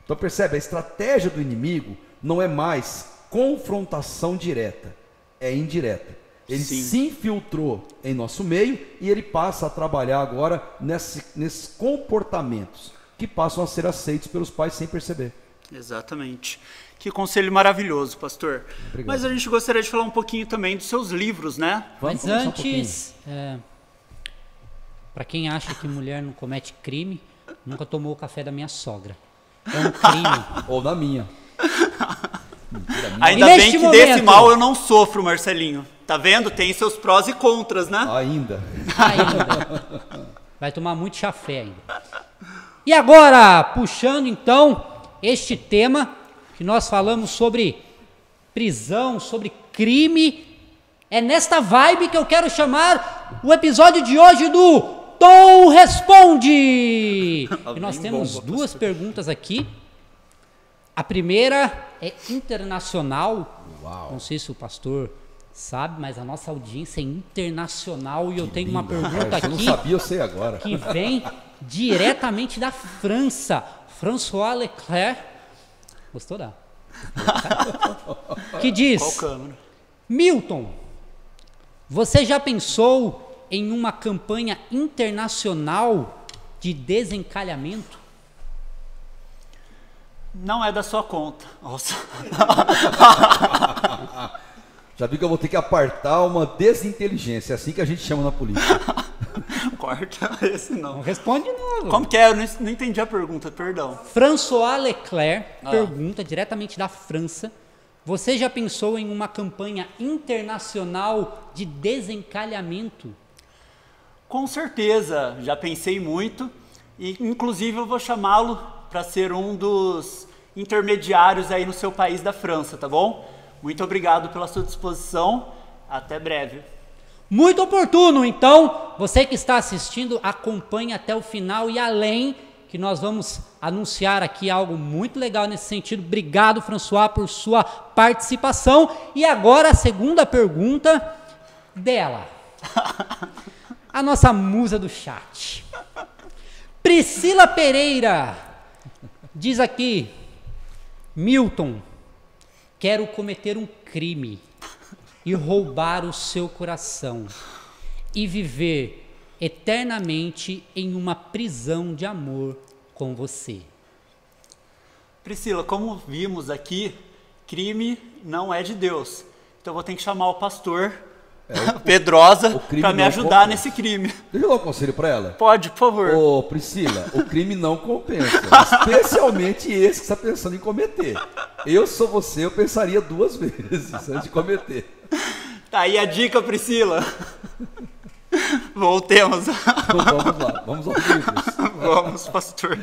Então percebe, a estratégia do inimigo não é mais confrontação direta, é indireta. Ele se infiltrou em nosso meio e ele passa a trabalhar agora nesses comportamentos que passam a ser aceitos pelos pais sem perceber. Exatamente. Que conselho maravilhoso, pastor. Obrigado. Mas a gente gostaria de falar um pouquinho também dos seus livros, né? Mas antes, para quem acha que mulher não comete crime, nunca tomou o café da minha sogra. É um crime. Ou da minha. Ainda bem que desse mal eu não sofro, Marcelinho. Tá vendo? Tem seus prós e contras, né? Ainda. Vai tomar muito chafé ainda. E agora, puxando então este tema que nós falamos sobre prisão, sobre crime, é nesta vibe que eu quero chamar o episódio de hoje do Tom Responde. E nós temos duas perguntas aqui. A primeira é internacional. Uau. Não sei se o pastor sabe, mas a nossa audiência é internacional e eu tenho uma pergunta aqui. Eu não sabia, eu sei agora. Que vem diretamente da França. François Leclerc. Gostou da? Que diz: Qual câmera? Milton, você já pensou em uma campanha internacional de desencalhamento? Não é da sua conta. Nossa. Já vi que eu vou ter que apartar uma desinteligência, é assim que a gente chama na polícia. Corta esse não. Não responde não. Como que é? Eu não entendi a pergunta, perdão. François Leclerc pergunta diretamente da França: você já pensou em uma campanha internacional de desencalhamento? Com certeza, já pensei muito e inclusive eu vou chamá-lo para ser um dos intermediários aí no seu país da França, tá bom? Muito obrigado pela sua disposição, até breve. Muito oportuno, então, você que está assistindo, acompanhe até o final e além, que nós vamos anunciar aqui algo muito legal nesse sentido. Obrigado, François, por sua participação. E agora a segunda pergunta dela, a nossa musa do chat. Priscila Pereira diz aqui: Milton, quero cometer um crime e roubar o seu coração e viver eternamente em uma prisão de amor com você. Priscila, como vimos aqui, crime não é de Deus. Então eu vou ter que chamar o pastor Pedrosa para me ajudar nesse crime. Deixa eu dar um conselho para ela. Pode, por favor. Ô, Priscila, o crime não compensa. Especialmente esse que você está pensando em cometer. Eu sou você, eu pensaria 2 vezes antes de cometer. Tá aí a dica, Priscila. Voltemos. Então vamos lá, vamos aos livros. Vamos, pastor.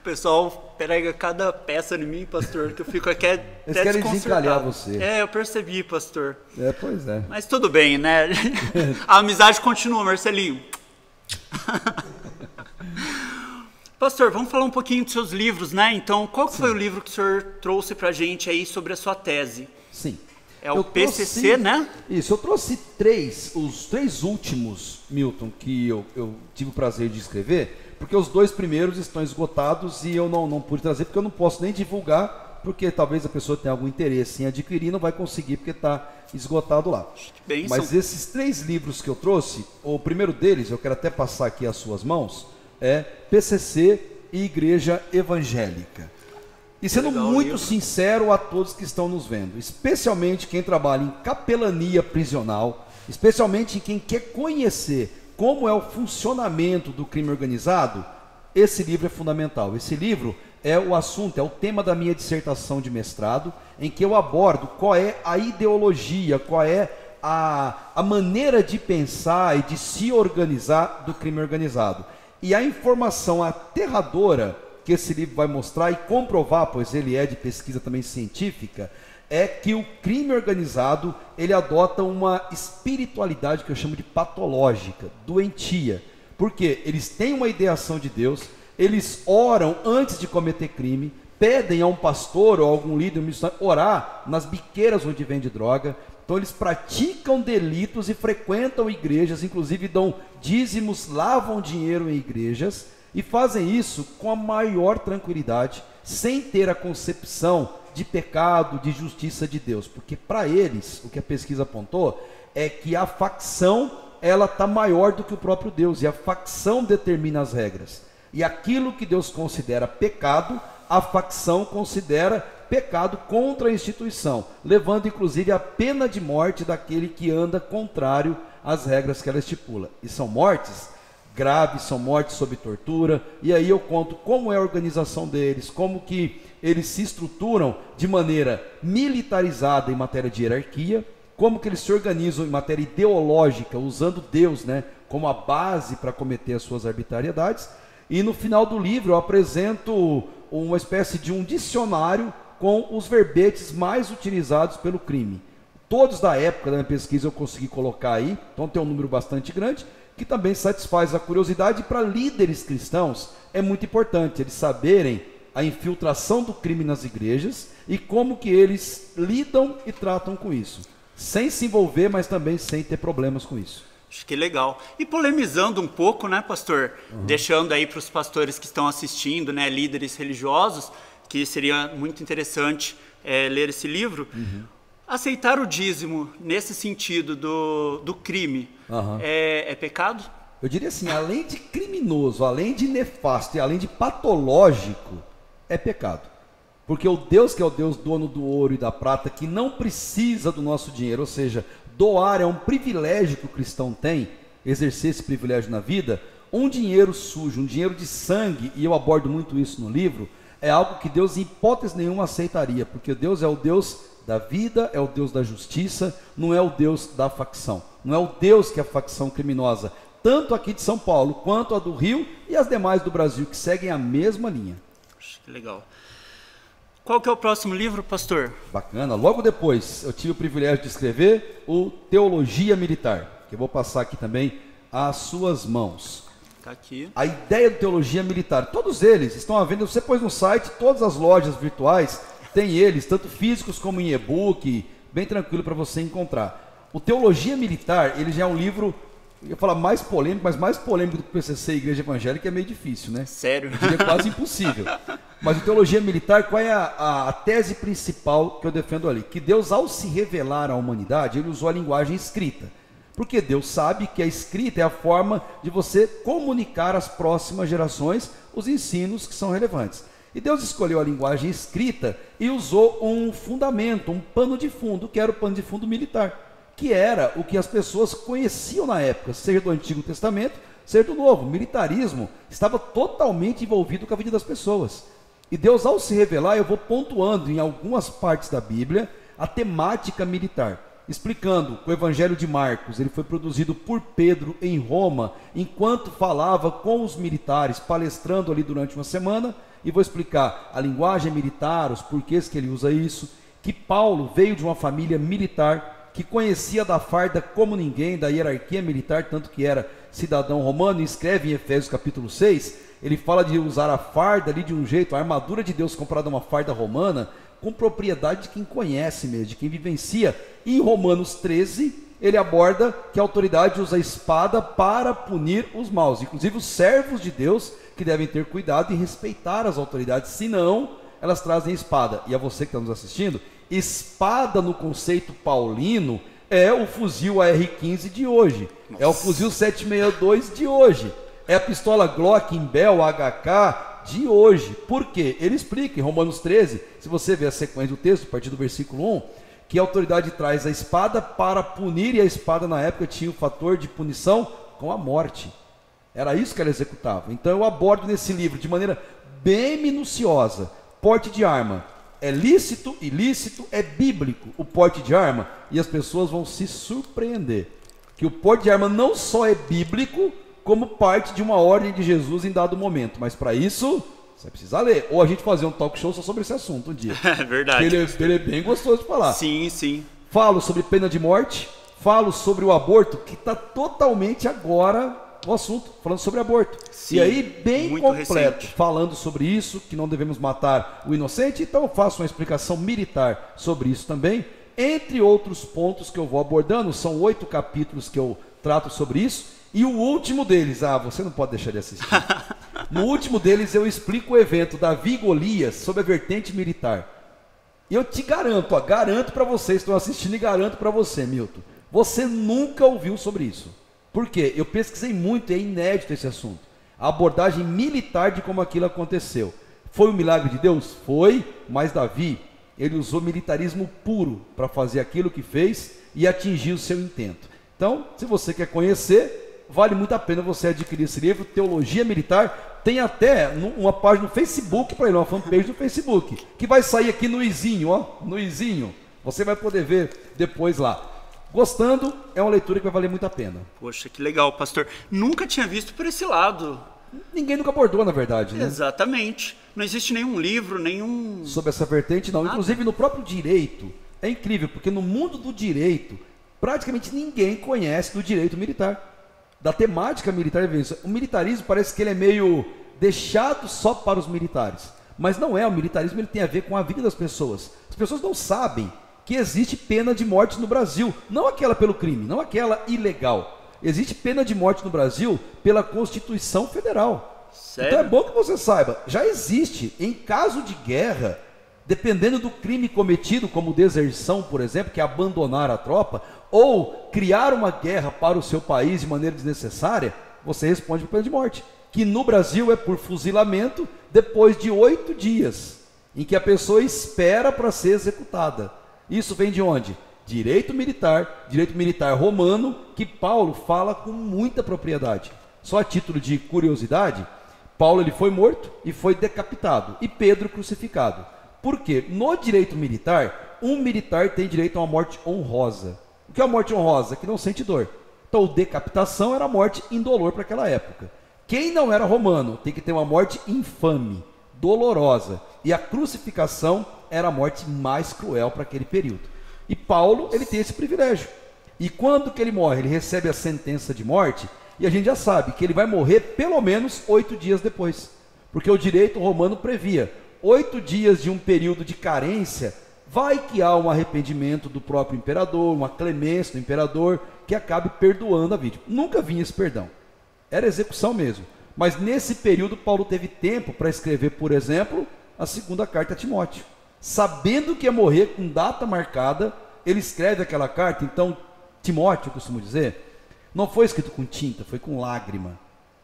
O pessoal pega cada peça em mim, pastor, que eu fico aqui até eles querem desencalhar você. Eu percebi, pastor. Pois é. Mas tudo bem, né? A amizade continua, Marcelinho. Pastor, vamos falar um pouquinho dos seus livros, né? Então, qual foi o livro que o senhor trouxe pra gente aí sobre a sua tese? Sim. É o PCC, né? Isso, eu trouxe os 3 últimos, Milton, que eu tive o prazer de escrever, porque os 2 primeiros estão esgotados e eu não pude trazer, porque eu não posso nem divulgar, porque talvez a pessoa tenha algum interesse em adquirir e não vai conseguir, porque está esgotado lá. Mas esses 3 livros que eu trouxe, o primeiro deles, eu quero até passar aqui às suas mãos, é PCC e Igreja Evangélica. E sendo muito sincero a todos que estão nos vendo, especialmente quem trabalha em capelania prisional, especialmente quem quer conhecer como é o funcionamento do crime organizado, esse livro é fundamental. Esse livro é o assunto, é o tema da minha dissertação de mestrado, em que eu abordo qual é a ideologia, qual é a maneira de pensar e de se organizar do crime organizado. E a informação aterradora que esse livro vai mostrar e comprovar, pois ele é de pesquisa também científica, é que o crime organizado, ele adota uma espiritualidade que eu chamo de patológica, doentia. Porque eles têm uma ideação de Deus, eles oram antes de cometer crime, pedem a um pastor ou a algum líder missionário orar nas biqueiras onde vende droga. Então eles praticam delitos e frequentam igrejas, inclusive dão dízimos, lavam dinheiro em igrejas, e fazem isso com a maior tranquilidade, sem ter a concepção de pecado, de justiça de Deus. Porque para eles, o que a pesquisa apontou, é que a facção, ela está maior do que o próprio Deus, e a facção determina as regras. E aquilo que Deus considera pecado, a facção considera pecado contra a instituição, levando inclusive a pena de morte daquele que anda contrário às regras que ela estipula. E são mortes graves, são mortes sob tortura, e aí eu conto como é a organização deles, como que eles se estruturam de maneira militarizada em matéria de hierarquia, como que eles se organizam em matéria ideológica, usando Deus, né, como a base para cometer as suas arbitrariedades. E no final do livro eu apresento uma espécie de um dicionário com os verbetes mais utilizados pelo crime. Todos da época da minha pesquisa eu consegui colocar aí, então tem um número bastante grande, que também satisfaz a curiosidade. Para líderes cristãos é muito importante eles saberem a infiltração do crime nas igrejas e como que eles lidam e tratam com isso, sem se envolver, mas também sem ter problemas com isso. Acho que legal. E polemizando um pouco, né, pastor? Deixando aí para os pastores que estão assistindo, né, líderes religiosos, que seria muito interessante ler esse livro. Aceitar o dízimo nesse sentido do crime é pecado? Eu diria assim, além de criminoso, além de nefasto e além de patológico, é pecado. Porque o Deus que é o Deus dono do ouro e da prata, que não precisa do nosso dinheiro, ou seja, doar é um privilégio que o cristão tem, exercer esse privilégio na vida. Um dinheiro sujo, um dinheiro de sangue, e eu abordo muito isso no livro, é algo que Deus em hipótese nenhuma aceitaria, porque Deus é o Deus da vida, é o Deus da justiça, não é o Deus da facção, não é o Deus que é a facção criminosa, tanto aqui de São Paulo, quanto a do Rio e as demais do Brasil, que seguem a mesma linha. Que legal. Qual que é o próximo livro, pastor? Bacana. Logo depois, eu tive o privilégio de escrever o Teologia Militar, que eu vou passar aqui também às suas mãos. Tá aqui. A ideia de Teologia Militar, todos eles estão à venda. Você pôs no site, todas as lojas virtuais tem eles, tanto físicos como em e-book, bem tranquilo para você encontrar. O Teologia Militar, ele já é um livro eu ia falar mais polêmico, mas mais polêmico do que o PCC e Igreja Evangélica é meio difícil, né? Sério? Eu diria quase impossível. Mas em teologia militar, qual é a tese principal que eu defendo ali? Que Deus, ao se revelar à humanidade, ele usou a linguagem escrita. Porque Deus sabe que a escrita é a forma de você comunicar às próximas gerações os ensinos que são relevantes. E Deus escolheu a linguagem escrita e usou um fundamento, um pano de fundo, que era o pano de fundo militar, que era o que as pessoas conheciam na época, seja do Antigo Testamento, seja do Novo. O militarismo estava totalmente envolvido com a vida das pessoas. E Deus, ao se revelar, eu vou pontuando em algumas partes da Bíblia a temática militar, explicando que o Evangelho de Marcos ele foi produzido por Pedro em Roma, enquanto falava com os militares, palestrando ali durante uma semana, e vou explicar a linguagem militar, os porquês que ele usa isso, que Paulo veio de uma família militar, que conhecia da farda como ninguém, da hierarquia militar, tanto que era cidadão romano, e escreve em Efésios capítulo 6, ele fala de usar a farda ali de um jeito, a armadura de Deus comparada a uma farda romana, com propriedade de quem conhece mesmo, de quem vivencia. E em Romanos 13, ele aborda que a autoridade usa a espada para punir os maus, inclusive os servos de Deus, que devem ter cuidado e respeitar as autoridades, senão elas trazem espada. E a você que está nos assistindo, espada no conceito paulino é o fuzil AR-15 de hoje, é o fuzil 762 de hoje, é a pistola Glock Bell HK de hoje. Por quê? Ele explica em Romanos 13, se você ver a sequência do texto, a partir do versículo 1, que a autoridade traz a espada para punir, e a espada na época tinha o fator de punição com a morte. Era isso que ela executava. Então eu abordo nesse livro de maneira bem minuciosa. Porte de arma é lícito, ilícito, é bíblico o porte de arma, e as pessoas vão se surpreender que o porte de arma não só é bíblico, como parte de uma ordem de Jesus em dado momento. Mas para isso, você precisa ler. Ou a gente fazer um talk show só sobre esse assunto um dia. É verdade. Ele é bem gostoso de falar. Sim, sim. Falo sobre pena de morte, falo sobre o aborto, que está totalmente agora o assunto, falando sobre aborto. Sim, e aí, bem completo, recente. falando sobre isso, que não devemos matar o inocente. Então eu faço uma explicação militar sobre isso também. Entre outros pontos que eu vou abordando, são 8 capítulos que eu trato sobre isso. E o último deles, você não pode deixar de assistir. No último deles eu explico o evento Davi e Golias sob a vertente militar. E eu te garanto, garanto para vocês que estão assistindo e garanto para você, Milton, você nunca ouviu sobre isso. Por quê? Eu pesquisei muito e é inédito esse assunto. A abordagem militar de como aquilo aconteceu. Foi um milagre de Deus? Foi, mas Davi, ele usou militarismo puro para fazer aquilo que fez e atingir o seu intento. Então, se você quer conhecer, vale muito a pena você adquirir esse livro, Teologia Militar. Tem até uma página no Facebook para ele, uma fanpage no Facebook, que vai sair aqui no izinho, no izinho. Você vai poder ver depois lá. Gostando, é uma leitura que vai valer muito a pena. Poxa, que legal, pastor. Nunca tinha visto por esse lado. Ninguém nunca abordou, na verdade, né? Exatamente. Não existe nenhum livro, nenhum... Sobre essa vertente, não. Inclusive, no próprio direito, é incrível, porque no mundo do direito, praticamente ninguém conhece do direito militar. Da temática militar, o militarismo parece que ele é meio deixado só para os militares, mas não é. O militarismo ele tem a ver com a vida das pessoas. As pessoas não sabem que existe pena de morte no Brasil, não aquela pelo crime, não aquela ilegal. Existe pena de morte no Brasil pela Constituição Federal. Sério? Então é bom que você saiba, já existe em caso de guerra, dependendo do crime cometido, como deserção, por exemplo, que é abandonar a tropa, ou criar uma guerra para o seu país de maneira desnecessária, você responde por pena de morte, que no Brasil é por fuzilamento depois de 8 dias, em que a pessoa espera para ser executada. Isso vem de onde? Direito militar romano, que Paulo fala com muita propriedade. Só a título de curiosidade, Paulo ele foi morto e foi decapitado, e Pedro crucificado. Por quê? No direito militar, um militar tem direito a uma morte honrosa. O que é a morte honrosa? Que não sente dor. Então, decapitação era a morte indolor para aquela época. Quem não era romano tem que ter uma morte infame, dolorosa. E a crucificação era a morte mais cruel para aquele período. E Paulo, ele tem esse privilégio. E quando que ele morre? Ele recebe a sentença de morte, e a gente já sabe que ele vai morrer pelo menos 8 dias depois. Porque o direito romano previa 8 dias de um período de carência, vai que há um arrependimento do próprio imperador, uma clemência do imperador, que acabe perdoando a vítima. Nunca vinha esse perdão. Era execução mesmo. Mas nesse período Paulo teve tempo para escrever, por exemplo, a segunda carta a Timóteo. Sabendo que ia morrer com data marcada, ele escreve aquela carta. Então, Timóteo, eu costumo dizer, não foi escrito com tinta, foi com lágrima.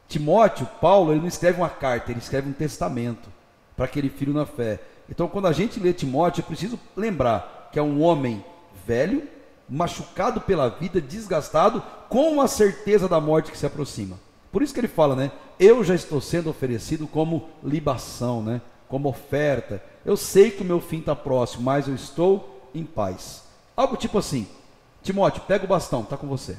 Timóteo, Paulo, ele não escreve uma carta, ele escreve um testamento para aquele filho na fé. Então, quando a gente lê Timóteo, é preciso lembrar que é um homem velho, machucado pela vida, desgastado, com a certeza da morte que se aproxima. Por isso que ele fala, né? Eu já estou sendo oferecido como libação, né? Como oferta. Eu sei que o meu fim está próximo, mas eu estou em paz. Algo tipo assim: Timóteo, pega o bastão, está com você.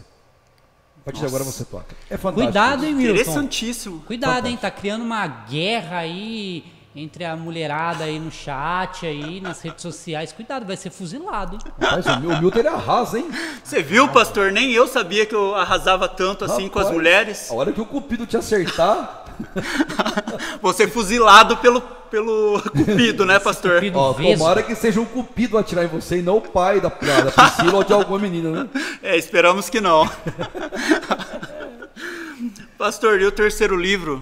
A partir de agora você toca. É fantástico. Cuidado, hein, Milton? Interessantíssimo. Cuidado, Fantástico. hein? Tá criando uma guerra aí entre a mulherada aí no chat, aí nas redes sociais. Cuidado, vai ser fuzilado, hein? Rapaz, o Milton ele arrasa, hein? Você viu, pastor? Nem eu sabia que eu arrasava tanto assim com as Rapaz, mulheres. A hora que o Cupido te acertar... Vou ser fuzilado pelo Cupido, né, pastor? Cupido Ó, vesgo. tomara que seja um Cupido a atirar em você e não o pai da Priscila ou de alguma menina, né? Esperamos que não. Pastor, e o terceiro livro?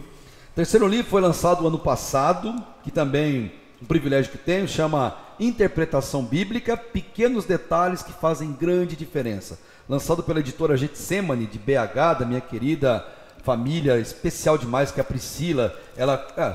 O terceiro livro foi lançado ano passado, que também um privilégio que tenho, chama Interpretação Bíblica, Pequenos Detalhes que Fazem Grande Diferença. Lançado pela editora Getsemane, de BH, da minha querida família especial demais, que é a Priscila.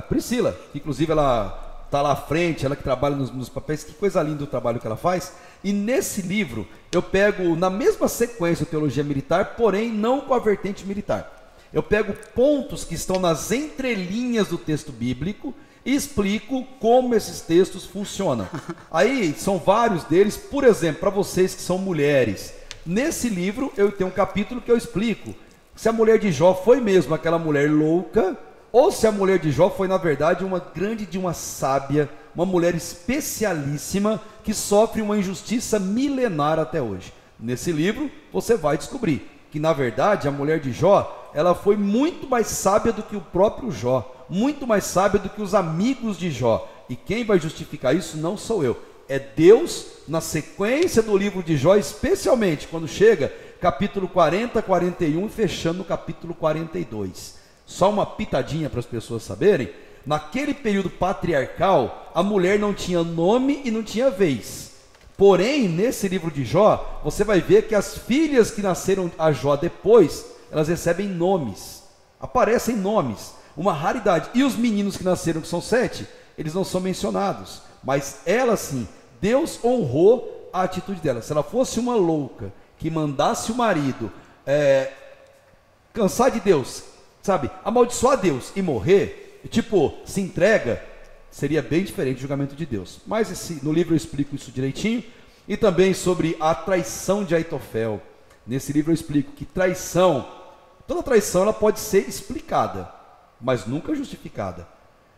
Priscila, que inclusive ela está lá à frente, ela que trabalha nos papéis, que coisa linda o trabalho que ela faz. E nesse livro eu pego na mesma sequência teologia militar, porém não com a vertente militar. Eu pego pontos que estão nas entrelinhas do texto bíblico e explico como esses textos funcionam. Aí são vários deles, por exemplo, para vocês que são mulheres. Nesse livro eu tenho um capítulo que eu explico se a mulher de Jó foi mesmo aquela mulher louca, ou se a mulher de Jó foi na verdade uma grande de uma sábia, uma mulher especialíssima que sofre uma injustiça milenar até hoje. Nesse livro você vai descobrir que na verdade a mulher de Jó, ela foi muito mais sábia do que o próprio Jó, muito mais sábia do que os amigos de Jó. E quem vai justificar isso não sou eu, é Deus na sequência do livro de Jó, especialmente quando chega capítulo 40, 41 e fechando no capítulo 42. Só uma pitadinha para as pessoas saberem: naquele período patriarcal, a mulher não tinha nome e não tinha vez. Porém, nesse livro de Jó, você vai ver que as filhas que nasceram a Jó depois, elas recebem nomes, aparecem nomes, uma raridade. E os meninos que nasceram, que são 7, eles não são mencionados, mas ela sim, Deus honrou a atitude dela. Se ela fosse uma louca que mandasse o marido cansar de Deus, sabe, amaldiçoar Deus e morrer, tipo, se entrega, seria bem diferente do julgamento de Deus. Mas no livro eu explico isso direitinho. E também sobre a traição de Aitofel. Nesse livro eu explico que traição, toda traição ela pode ser explicada, mas nunca justificada.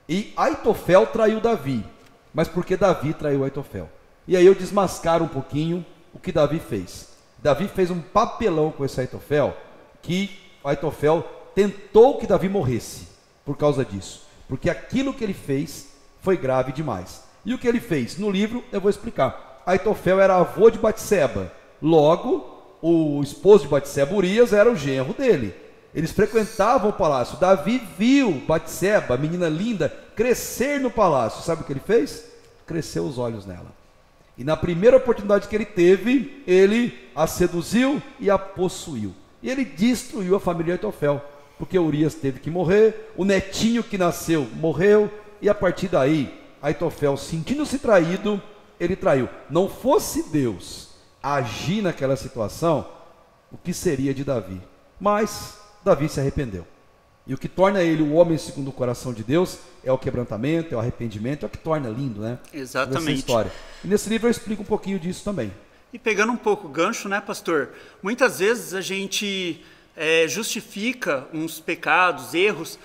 E Aitofel traiu Davi, mas por que Davi traiu Aitofel? E aí eu desmascaro um pouquinho o que Davi fez. Davi fez um papelão com esse Aitofel, que Aitofel tentou que Davi morresse por causa disso, porque aquilo que ele fez foi grave demais. E o que ele fez? No livro eu vou explicar. Aitofel era avô de Batseba, logo o esposo de Batseba, Urias, era o genro dele. Eles frequentavam o palácio. Davi viu Batseba, a menina linda, crescer no palácio. Sabe o que ele fez? Cresceu os olhos nela. E na primeira oportunidade que ele teve, ele a seduziu e a possuiu. E ele destruiu a família de Aitofel, porque Urias teve que morrer, o netinho que nasceu morreu, e a partir daí, Aitofel, sentindo-se traído, ele traiu. Não fosse Deus agir naquela situação, o que seria de Davi? Mas Davi se arrependeu. E o que torna ele o homem segundo o coração de Deus é o quebrantamento, é o arrependimento, é o que torna lindo, né? Exatamente. Essa história. E nesse livro eu explico um pouquinho disso também. E pegando um pouco o gancho, né, pastor? Muitas vezes a gente justifica uns pecados, erros,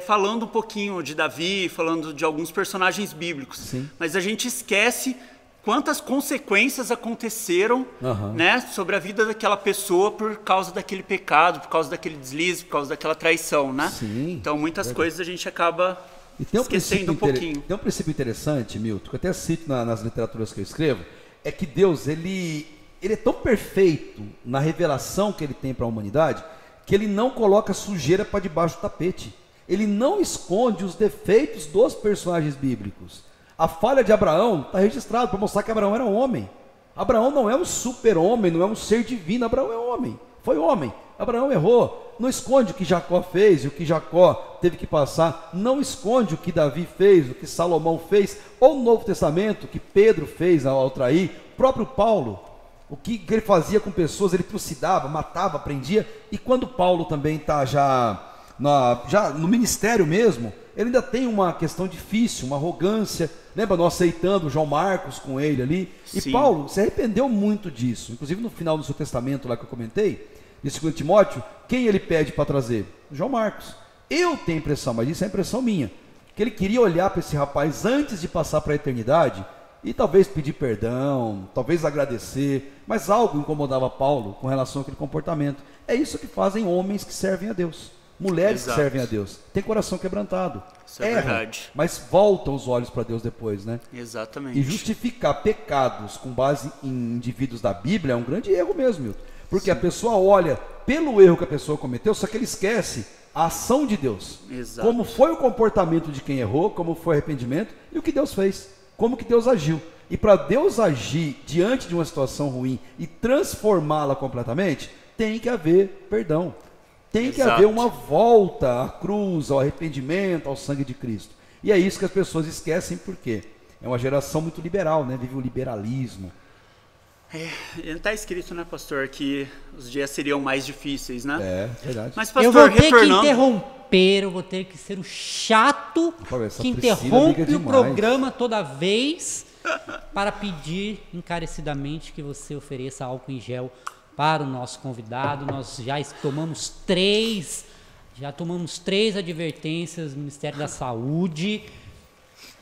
falando um pouquinho de Davi, falando de alguns personagens bíblicos. Sim. Mas a gente esquece quantas consequências aconteceram, né, sobre a vida daquela pessoa por causa daquele pecado, por causa daquele deslize, por causa daquela traição, né? Sim, então muitas coisas a gente acaba esquecendo um pouquinho. Tem um princípio interessante, Milton, que eu até cito nas literaturas que eu escrevo, é que Deus, ele ele é tão perfeito na revelação que ele tem para a humanidade, que ele não coloca sujeira para debaixo do tapete. Ele não esconde os defeitos dos personagens bíblicos. A falha de Abraão está registrada para mostrar que Abraão era homem. Abraão não é um super-homem, não é um ser divino. Abraão é homem, foi homem. Abraão errou. Não esconde o que Jacó fez e o que Jacó teve que passar. Não esconde o que Davi fez, o que Salomão fez, ou no Novo Testamento, o que Pedro fez ao trair. O próprio Paulo, o que ele fazia com pessoas, ele trucidava, matava, prendia. E quando Paulo também está já no ministério mesmo, ele ainda tem uma questão difícil, uma arrogância. Lembra, não aceitando João Marcos com ele ali? E Sim. Paulo se arrependeu muito disso. Inclusive no final do seu testamento lá que eu comentei, de 2 Timóteo, quem ele pede para trazer? João Marcos. Eu tenho impressão, mas isso é impressão minha, que ele queria olhar para esse rapaz antes de passar para a eternidade e talvez pedir perdão, talvez agradecer, mas algo incomodava Paulo com relação àquele comportamento. É isso que fazem homens que servem a Deus, mulheres Exato. que servem a Deus, tem coração quebrantado, Isso é erram, verdade. mas voltam os olhos para Deus depois, né? Exatamente. E justificar pecados com base em indivíduos da Bíblia é um grande erro mesmo, Milton. Porque a pessoa olha pelo erro que a pessoa cometeu, só que ele esquece a ação de Deus. Exato. Como foi o comportamento de quem errou, como foi o arrependimento e o que Deus fez, como que Deus agiu. E para Deus agir diante de uma situação ruim e transformá-la completamente, tem que haver perdão. Tem que Exato. haver uma volta à cruz, ao arrependimento, ao sangue de Cristo. E é isso que as pessoas esquecem, porque é uma geração muito liberal, né? Vive o liberalismo. Está escrito, né, pastor, que os dias seriam mais difíceis, né? É, verdade. Mas, Eu pastor, vou ter que retornando... interromper, eu vou ter que ser o chato Pô, essa que Priscila interrompe liga o demais. programa toda vez para pedir encarecidamente que você ofereça álcool em gel para o nosso convidado. Nós já tomamos três advertências do Ministério da Saúde,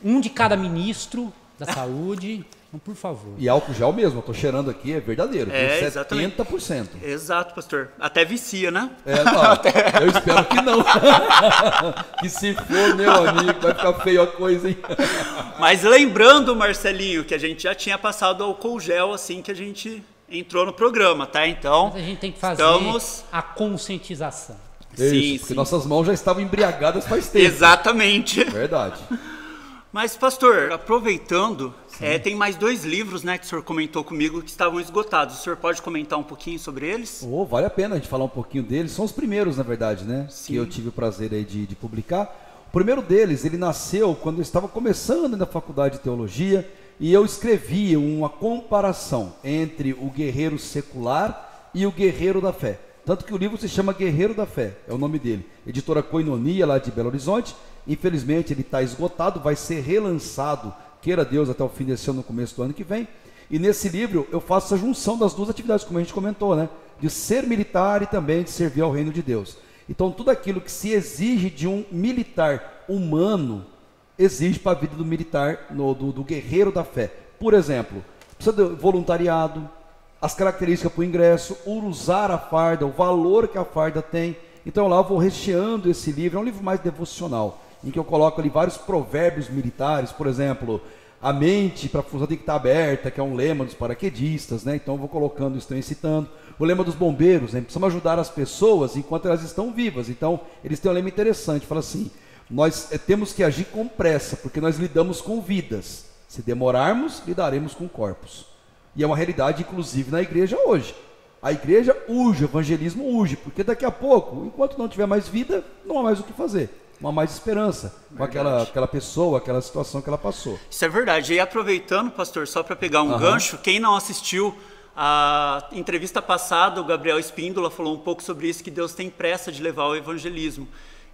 um de cada ministro da Saúde. Então, por favor. E álcool gel mesmo, eu tô cheirando aqui, é verdadeiro. É, tem exatamente. 70%. Exato, pastor. Até vicia, né? É, não, eu espero que não. Que se for, meu amigo, vai ficar feio a coisa, hein? Mas lembrando, Marcelinho, que a gente já tinha passado álcool gel assim que a gente entrou no programa, tá? Então, Mas a gente tem que fazer estamos... a conscientização. Sim, porque sim. nossas mãos já estavam embriagadas faz tempo. Exatamente. Verdade. Mas, pastor, aproveitando, tem mais 2 livros, né, que o senhor comentou comigo que estavam esgotados. O senhor pode comentar um pouquinho sobre eles? Oh, vale a pena a gente falar um pouquinho deles. São os primeiros, na verdade, né? Sim. Que eu tive o prazer aí de publicar. O primeiro deles, ele nasceu quando eu estava começando na faculdade de teologia e eu escrevi uma comparação entre o guerreiro secular e o guerreiro da fé. Tanto que o livro se chama Guerreiro da Fé, é o nome dele. Editora Koinonia, lá de Belo Horizonte. Infelizmente ele está esgotado, vai ser relançado, queira Deus, até o fim desse ano, no começo do ano que vem. E nesse livro eu faço essa junção das duas atividades, como a gente comentou, né? De ser militar e também de servir ao reino de Deus. Então tudo aquilo que se exige de um militar humano, exige para a vida do militar, do guerreiro da fé. Por exemplo, precisa de voluntariado, as características para o ingresso, usar a farda, o valor que a farda tem. Então lá eu vou recheando esse livro, é um livro mais devocional, em que eu coloco ali vários provérbios militares, por exemplo, a mente para a função tem que estar aberta, que é um lema dos paraquedistas, né? Então eu vou colocando, estou incitando. O lema dos bombeiros, né? Precisamos ajudar as pessoas enquanto elas estão vivas. Então eles têm um lema interessante, fala assim, nós temos que agir com pressa, porque nós lidamos com vidas. Se demorarmos, lidaremos com corpos. E é uma realidade, inclusive, na igreja hoje. A igreja urge, o evangelismo urge, porque daqui a pouco, enquanto não tiver mais vida, não há mais o que fazer. Não há mais esperança com aquela pessoa, aquela situação que ela passou. Isso é verdade. E aproveitando, pastor, só para pegar um gancho, quem não assistiu a entrevista passada, o Gabriel Espíndola falou um pouco sobre isso, que Deus tem pressa de levar o evangelismo.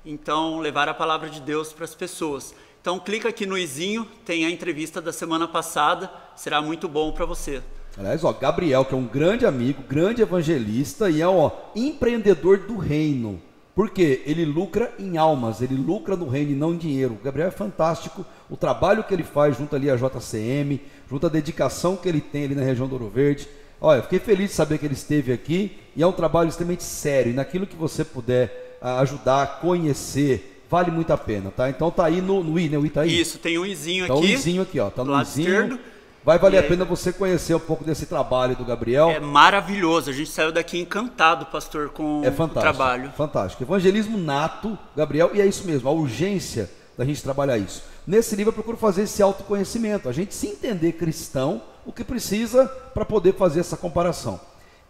Então, levar a palavra de Deus para as pessoas. Então, clica aqui no izinho, tem a entrevista da semana passada, será muito bom para você. Aliás, ó, Gabriel, que é um grande amigo, grande evangelista e é um empreendedor do reino. Por quê? Ele lucra em almas, ele lucra no reino e não em dinheiro. O Gabriel é fantástico, o trabalho que ele faz junto ali à JCM, junto à dedicação que ele tem ali na região do Ouro Verde. Olha, eu fiquei feliz de saber que ele esteve aqui e é um trabalho extremamente sério. E naquilo que você puder ajudar, conhecer, vale muito a pena, tá? Então tá aí no I, né? O I tá aí? Isso, tem um izinho tá aqui. O izinho aqui, ó. Tá no lado izinho. esquerdo. Vai valer a pena você conhecer um pouco desse trabalho do Gabriel. É maravilhoso, a gente saiu daqui encantado, pastor, com o trabalho. Fantástico. Evangelismo nato, Gabriel, e é isso mesmo, a urgência da gente trabalhar isso. Nesse livro eu procuro fazer esse autoconhecimento, a gente se entender cristão, o que precisa para poder fazer essa comparação.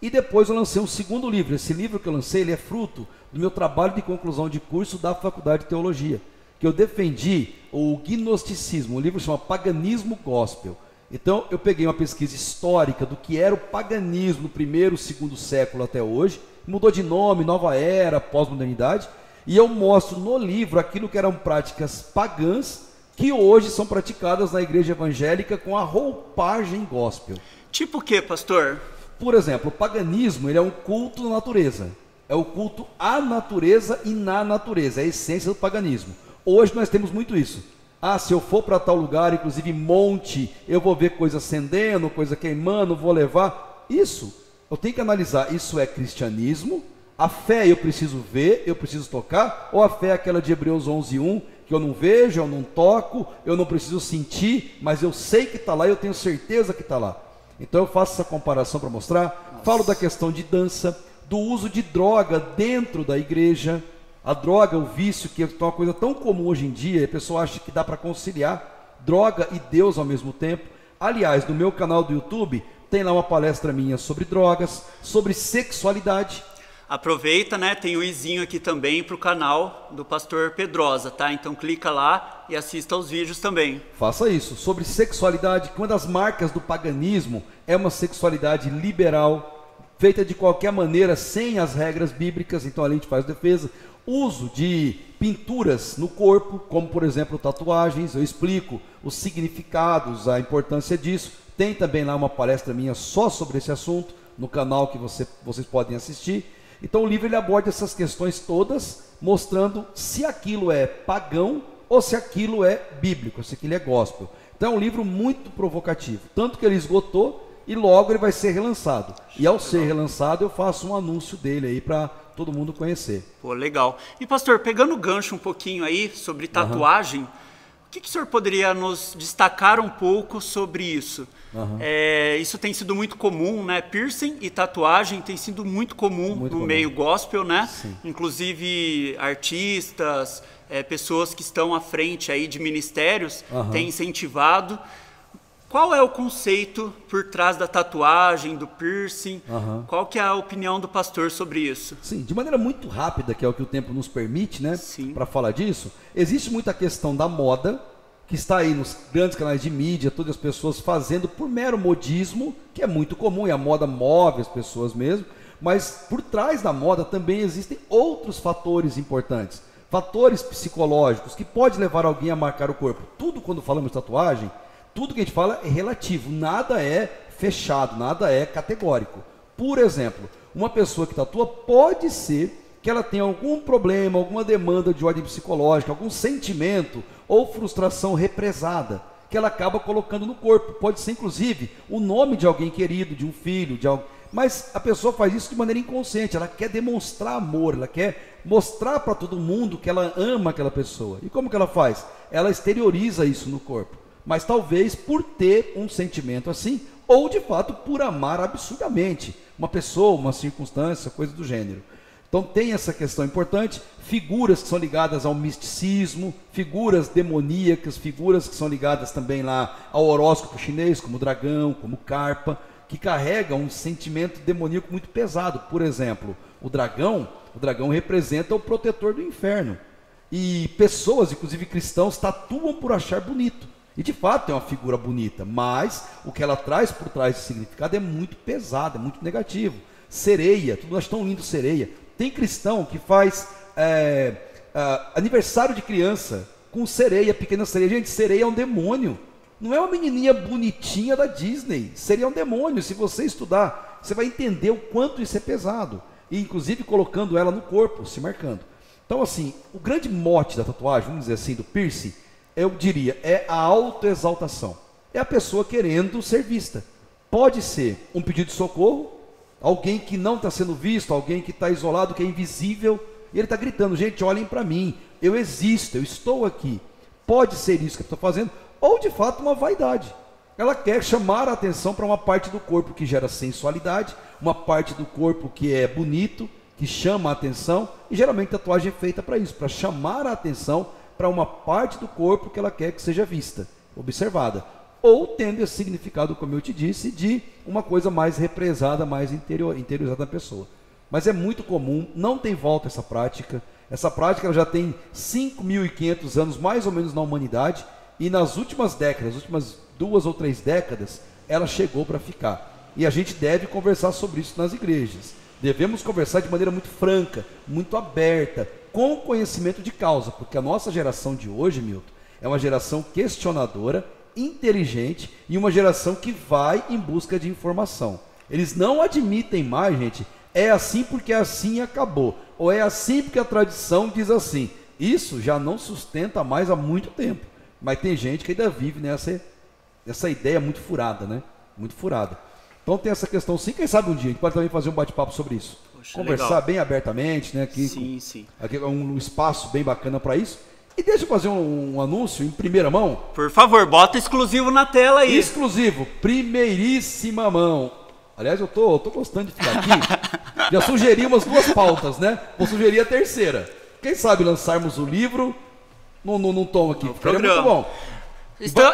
E depois eu lancei um segundo livro. Esse livro que eu lancei, ele é fruto do meu trabalho de conclusão de curso da Faculdade de Teologia, que eu defendi o gnosticismo. O livro chama Paganismo Gospel. Então eu peguei uma pesquisa histórica do que era o paganismo no primeiro, segundo século até hoje, mudou de nome, nova era, pós-modernidade, e eu mostro no livro aquilo que eram práticas pagãs que hoje são praticadas na igreja evangélica com a roupagem gospel. Tipo o que, pastor? Por exemplo, o paganismo, ele é um culto na natureza. É o culto à natureza e na natureza, é a essência do paganismo. Hoje nós temos muito isso. Ah, se eu for para tal lugar, inclusive monte, eu vou ver coisa acendendo, coisa queimando, vou levar. Isso, eu tenho que analisar, isso é cristianismo? A fé eu preciso ver, eu preciso tocar? Ou a fé é aquela de Hebreus 11:1, que eu não vejo, eu não toco, eu não preciso sentir, mas eu sei que está lá e eu tenho certeza que está lá. Então eu faço essa comparação para mostrar. Falo da questão de dança, do uso de droga dentro da igreja. A droga, o vício, que é uma coisa tão comum hoje em dia, a pessoa acha que dá para conciliar droga e Deus ao mesmo tempo. Aliás, no meu canal do YouTube, tem lá uma palestra minha sobre drogas, sobre sexualidade. Aproveita, né? Tem o izinho aqui também para o canal do pastor Pedrosa, tá? Então clica lá e assista aos vídeos também. Faça isso. Sobre sexualidade, que uma das marcas do paganismo é uma sexualidade liberal, feita de qualquer maneira, sem as regras bíblicas, então ali a gente faz defesa. Uso de pinturas no corpo, como por exemplo tatuagens, eu explico os significados, a importância disso. Tem também lá uma palestra minha só sobre esse assunto, no canal que vocês podem assistir. Então o livro ele aborda essas questões todas, mostrando se aquilo é pagão ou se aquilo é bíblico, se aquilo é gospel. Então é um livro muito provocativo, tanto que ele esgotou e logo ele vai ser relançado. E ao ser relançado eu faço um anúncio dele aí para todo mundo conhecer. Pô, legal. E pastor, pegando o gancho um pouquinho aí sobre tatuagem, o que o senhor poderia nos destacar um pouco sobre isso? Isso tem sido muito comum, né? Piercing e tatuagem tem sido muito comum no meio gospel, né? Sim. Inclusive artistas, pessoas que estão à frente aí de ministérios têm incentivado. Qual é o conceito por trás da tatuagem, do piercing? Qual que é a opinião do pastor sobre isso? Sim, de maneira muito rápida, que é o que o tempo nos permite, né? Para falar disso, existe muita questão da moda, que está aí nos grandes canais de mídia, todas as pessoas fazendo por mero modismo, que é muito comum, e a moda move as pessoas mesmo, mas por trás da moda também existem outros fatores importantes, fatores psicológicos, que pode levar alguém a marcar o corpo. Tudo quando falamos de tatuagem, tudo que a gente fala é relativo, nada é fechado, nada é categórico. Por exemplo, uma pessoa que tatua pode ser que ela tenha algum problema, alguma demanda de ordem psicológica, algum sentimento ou frustração represada, que ela acaba colocando no corpo. Pode ser, inclusive, o nome de alguém querido, de um filho, de alguém. Mas a pessoa faz isso de maneira inconsciente, ela quer demonstrar amor, ela quer mostrar para todo mundo que ela ama aquela pessoa. E como que ela faz? Ela exterioriza isso no corpo. Mas talvez por ter um sentimento assim, ou de fato por amar absurdamente uma pessoa, uma circunstância, coisa do gênero. Então tem essa questão importante, figuras que são ligadas ao misticismo, figuras demoníacas, figuras que são ligadas também lá ao horóscopo chinês, como dragão, como carpa, que carregam um sentimento demoníaco muito pesado. Por exemplo, o dragão representa o protetor do inferno. E pessoas, inclusive cristãos, tatuam por achar bonito. E de fato é uma figura bonita, mas o que ela traz por trás de significado é muito pesado, é muito negativo. Sereia, tudo nós tão lindo sereia. Tem cristão que faz aniversário de criança com sereia, pequena sereia. Gente, sereia é um demônio. Não é uma menininha bonitinha da Disney. Sereia é um demônio. Se você estudar, você vai entender o quanto isso é pesado. E inclusive colocando ela no corpo, se marcando. Então assim, o grande mote da tatuagem, vamos dizer assim, do piercing, eu diria, é a autoexaltação. É a pessoa querendo ser vista. Pode ser um pedido de socorro, alguém que não está sendo visto, alguém que está isolado, que é invisível, e ele está gritando, gente, olhem para mim, eu existo, eu estou aqui. Pode ser isso que eu estou fazendo, ou de fato uma vaidade. ela quer chamar a atenção para uma parte do corpo que gera sensualidade, uma parte do corpo que é bonito, que chama a atenção, e geralmente a tatuagem é feita para isso, para chamar a atenção para uma parte do corpo que ela quer que seja vista, observada. Ou tendo esse significado, como eu te disse, de uma coisa mais represada, mais interiorizada na pessoa. Mas é muito comum, não tem volta essa prática. Essa prática ela já tem 5.500 anos, mais ou menos, na humanidade, e nas últimas décadas, as últimas 2 ou 3 décadas, ela chegou para ficar. E a gente deve conversar sobre isso nas igrejas. Devemos conversar de maneira muito franca, muito aberta, com conhecimento de causa, porque a nossa geração de hoje, Milton, é uma geração questionadora, inteligente e uma geração que vai em busca de informação. Eles não admitem mais, gente, é assim porque é assim e acabou, ou é assim porque a tradição diz assim. Isso já não sustenta mais há muito tempo, mas tem gente que ainda vive nessa ideia muito furada, né? Muito furada. Então tem essa questão sim, quem sabe um dia a gente pode também fazer um bate-papo sobre isso. Poxa, conversar legal. Bem abertamente, né? Aqui, sim. Aqui é um espaço bem bacana para isso. E deixa eu fazer um anúncio em primeira mão. Por favor, bota exclusivo na tela aí. Exclusivo, primeiríssima mão. Aliás, eu tô gostando de ficar aqui. Já sugeri umas 2 pautas, né? Vou sugerir a terceira. Quem sabe lançarmos o livro num tom aqui. Ficaria muito bom.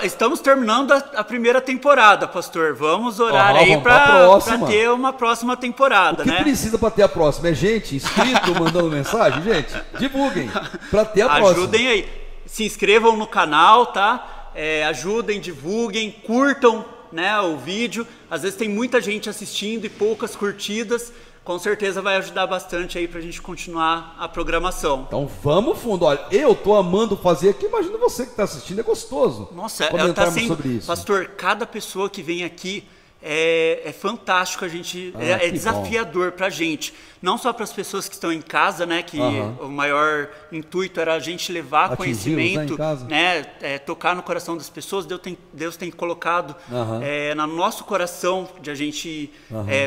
Estamos terminando a primeira temporada, pastor. Vamos orar aí para ter uma próxima temporada, né? O que precisa para ter a próxima? É gente inscrito, mandando mensagem? Gente, divulguem para ter a próxima. Ajudem aí. Se inscrevam no canal, tá? Ajudem, divulguem, curtam, né, o vídeo. Às vezes tem muita gente assistindo e poucas curtidas. Com certeza vai ajudar bastante aí pra gente continuar a programação. Então vamos fundo. Olha, eu tô amando fazer aqui, imagina você que tá assistindo, é gostoso. Nossa, tá sendo, sobre isso. Pastor, cada pessoa que vem aqui é fantástico, a gente é desafiador pra gente. Não só para as pessoas que estão em casa, né, que o maior intuito era a gente levar conhecimento, né, tocar no coração das pessoas. Deus tem colocado no nosso coração de a gente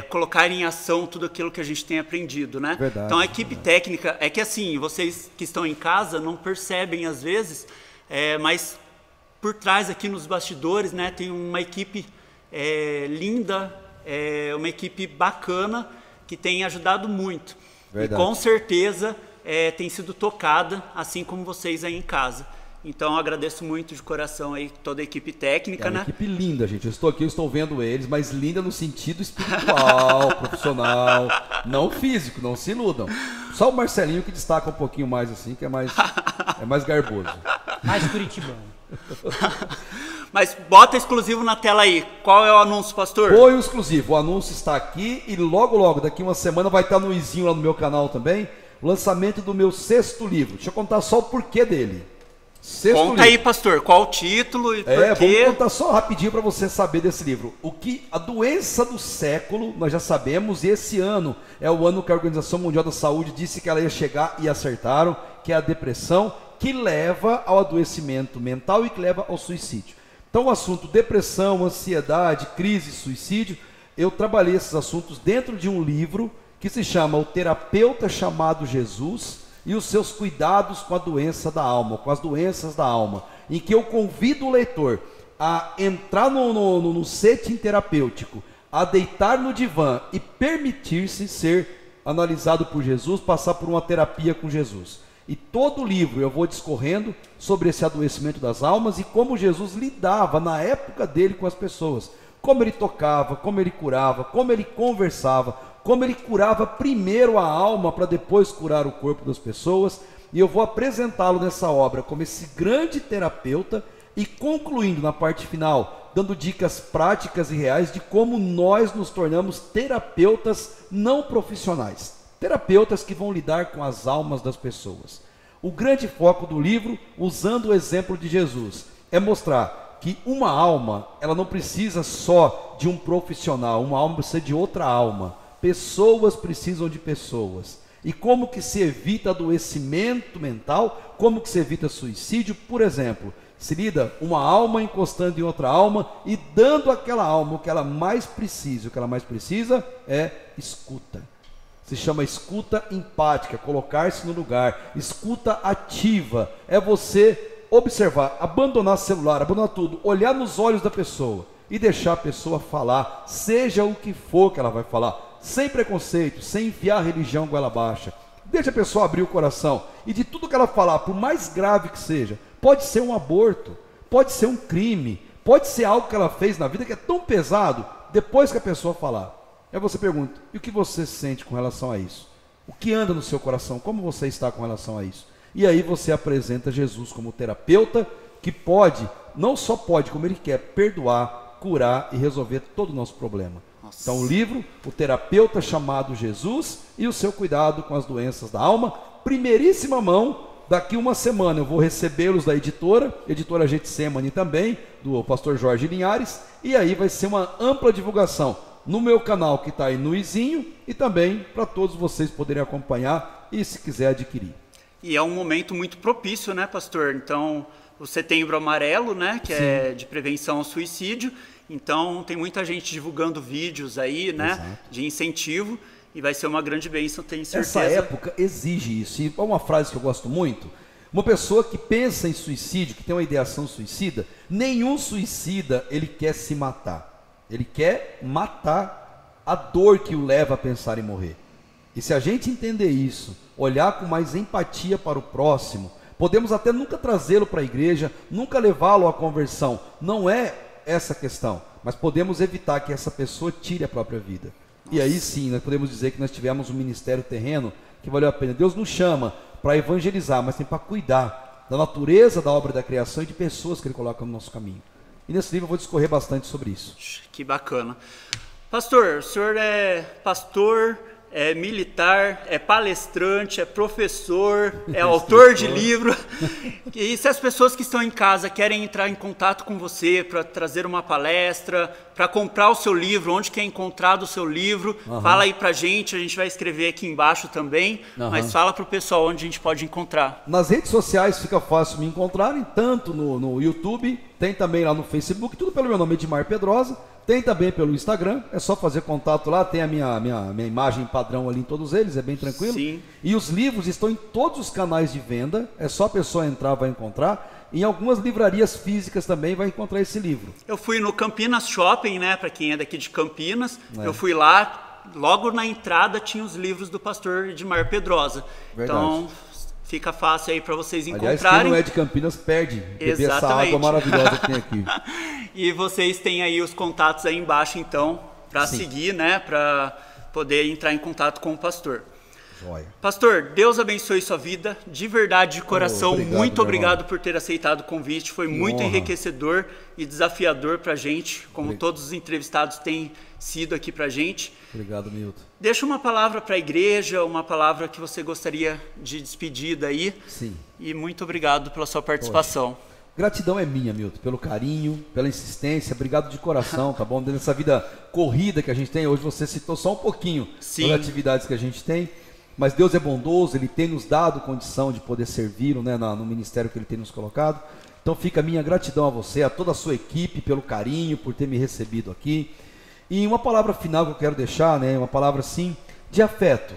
colocar em ação tudo aquilo que a gente tem aprendido, né? Verdade, então a equipe técnica, é que assim, vocês que estão em casa não percebem às vezes, mas por trás aqui nos bastidores, né, tem uma equipe linda, uma equipe bacana, que tem ajudado muito. Verdade. E com certeza tem sido tocada, assim como vocês aí em casa. Então eu agradeço muito de coração aí toda a equipe técnica, né? Uma equipe linda, gente. Eu estou aqui, eu estou vendo eles, mas linda no sentido espiritual, profissional, não físico, não se iludam. Só o Marcelinho que destaca um pouquinho mais assim, que é mais garboso. Mais curitibano. Mas bota exclusivo na tela aí. Qual é o anúncio, pastor? Põe o exclusivo. O anúncio está aqui e logo, daqui uma semana, vai estar no izinho lá no meu canal também, o lançamento do meu 6º livro. Deixa eu contar só o porquê dele. Conta aí, pastor, qual o título e porquê? Vamos contar só rapidinho para você saber desse livro. A doença do século, nós já sabemos, e esse ano é o ano que a Organização Mundial da Saúde disse que ela ia chegar e acertaram, que é a depressão, que leva ao adoecimento mental e que leva ao suicídio. Então o assunto depressão, ansiedade, crise, suicídio, eu trabalhei esses assuntos dentro de um livro que se chama O Terapeuta Chamado Jesus e os Seus Cuidados com a Doença da Alma, com as doenças da alma, em que eu convido o leitor a entrar no setting terapêutico, a deitar no divã e permitir-se ser analisado por Jesus, passar por uma terapia com Jesus. E todo o livro eu vou discorrendo sobre esse adoecimento das almas e como Jesus lidava na época dele com as pessoas. Como ele tocava, como ele curava, como ele conversava, como ele curava primeiro a alma para depois curar o corpo das pessoas. E eu vou apresentá-lo nessa obra como esse grande terapeuta e concluindo na parte final, dando dicas práticas e reais de como nós nos tornamos terapeutas não profissionais. Terapeutas que vão lidar com as almas das pessoas. O grande foco do livro, usando o exemplo de Jesus, é mostrar que uma alma, ela não precisa só de um profissional, uma alma precisa de outra alma. Pessoas precisam de pessoas. E como que se evita adoecimento mental, como que se evita suicídio, por exemplo, se lida uma alma encostando em outra alma e dando àquela alma o que ela mais precisa. O que ela mais precisa é escuta. Se chama escuta empática, colocar-se no lugar. Escuta ativa é você observar, abandonar celular, abandonar tudo, olhar nos olhos da pessoa. e deixar a pessoa falar, seja o que for que ela vai falar, sem preconceito, sem enfiar a religião goela abaixo. Deixa a pessoa abrir o coração, e de tudo que ela falar, por mais grave que seja, pode ser um aborto, pode ser um crime, pode ser algo que ela fez na vida que é tão pesado, depois que a pessoa falar. Aí você pergunta, e o que você sente com relação a isso? O que anda no seu coração? Como você está com relação a isso? E aí você apresenta Jesus como terapeuta, que pode, não só pode, como ele quer, perdoar, curar e resolver todo o nosso problema. Nossa. Então o livro, O Terapeuta Chamado Jesus e o Seu Cuidado com as Doenças da Alma, primeiríssima mão. Daqui uma semana eu vou recebê-los da editora Getsemane também, do pastor Jorge Linhares, e aí vai ser uma ampla divulgação no meu canal que está aí no izinho, e também para todos vocês poderem acompanhar e se quiser adquirir. E é um momento muito propício, né, pastor? Então, o Setembro Amarelo, né, que Sim. é de prevenção ao suicídio, então tem muita gente divulgando vídeos aí, né, Exato. De incentivo, e vai ser uma grande bênção, tenho certeza. Essa época exige isso, e é uma frase que eu gosto muito, uma pessoa que pensa em suicídio, que tem uma ideação suicida, nenhum suicida, ele quer se matar. Ele quer matar a dor que o leva a pensar em morrer. E se a gente entender isso, olhar com mais empatia para o próximo, podemos até nunca trazê-lo para a igreja, nunca levá-lo à conversão. Não é essa a questão, mas podemos evitar que essa pessoa tire a própria vida. Nossa. E aí sim, nós podemos dizer que nós tivemos um ministério terreno que valeu a pena. Deus nos chama para evangelizar, mas tem para cuidar da natureza, da obra da criação e de pessoas que Ele coloca no nosso caminho. E nesse livro eu vou discorrer bastante sobre isso. Que bacana. Pastor, o senhor é pastor, é militar, é palestrante, é professor, é autor de livro. E se as pessoas que estão em casa querem entrar em contato com você para trazer uma palestra, para comprar o seu livro, onde que é encontrado o seu livro, fala aí pra gente, a gente vai escrever aqui embaixo também, mas fala pro pessoal onde a gente pode encontrar. Nas redes sociais fica fácil me encontrarem, tanto no YouTube, tem também lá no Facebook, tudo pelo meu nome, Edmar Pedrosa. Tem também pelo Instagram, é só fazer contato lá, tem a minha imagem padrão ali em todos eles, é bem tranquilo. Sim. E os livros estão em todos os canais de venda, é só a pessoa entrar, vai encontrar. Em algumas livrarias físicas também vai encontrar esse livro. Eu fui no Campinas Shopping, né, para quem é daqui de Campinas, eu fui lá, logo na entrada tinha os livros do pastor Edmar Pedrosa. Verdade. Então fica fácil aí para vocês encontrarem. Aliás, quem não é de Campinas perde, beber essa água maravilhosa que tem aqui. E vocês têm aí os contatos aí embaixo, então, para seguir, né, para poder entrar em contato com o pastor. Joia. Pastor, Deus abençoe sua vida, de verdade, de coração, muito obrigado por ter aceitado o convite, foi muito enriquecedor e desafiador para a gente, como todos os entrevistados têm sido aqui para a gente. Obrigado, Milton. Deixa uma palavra para a igreja, uma palavra que você gostaria de despedir daí. Sim. E muito obrigado pela sua participação. Poxa. Gratidão é minha, Milton, pelo carinho, pela insistência, obrigado de coração, tá bom? Dentro dessa vida corrida que a gente tem, hoje você citou só um pouquinho das atividades que a gente tem, mas Deus é bondoso, Ele tem nos dado condição de poder servi-lo, né, no ministério que Ele tem nos colocado. Então fica a minha gratidão a você, a toda a sua equipe, pelo carinho, por ter me recebido aqui. E uma palavra final que eu quero deixar, né, uma palavra assim, de afeto.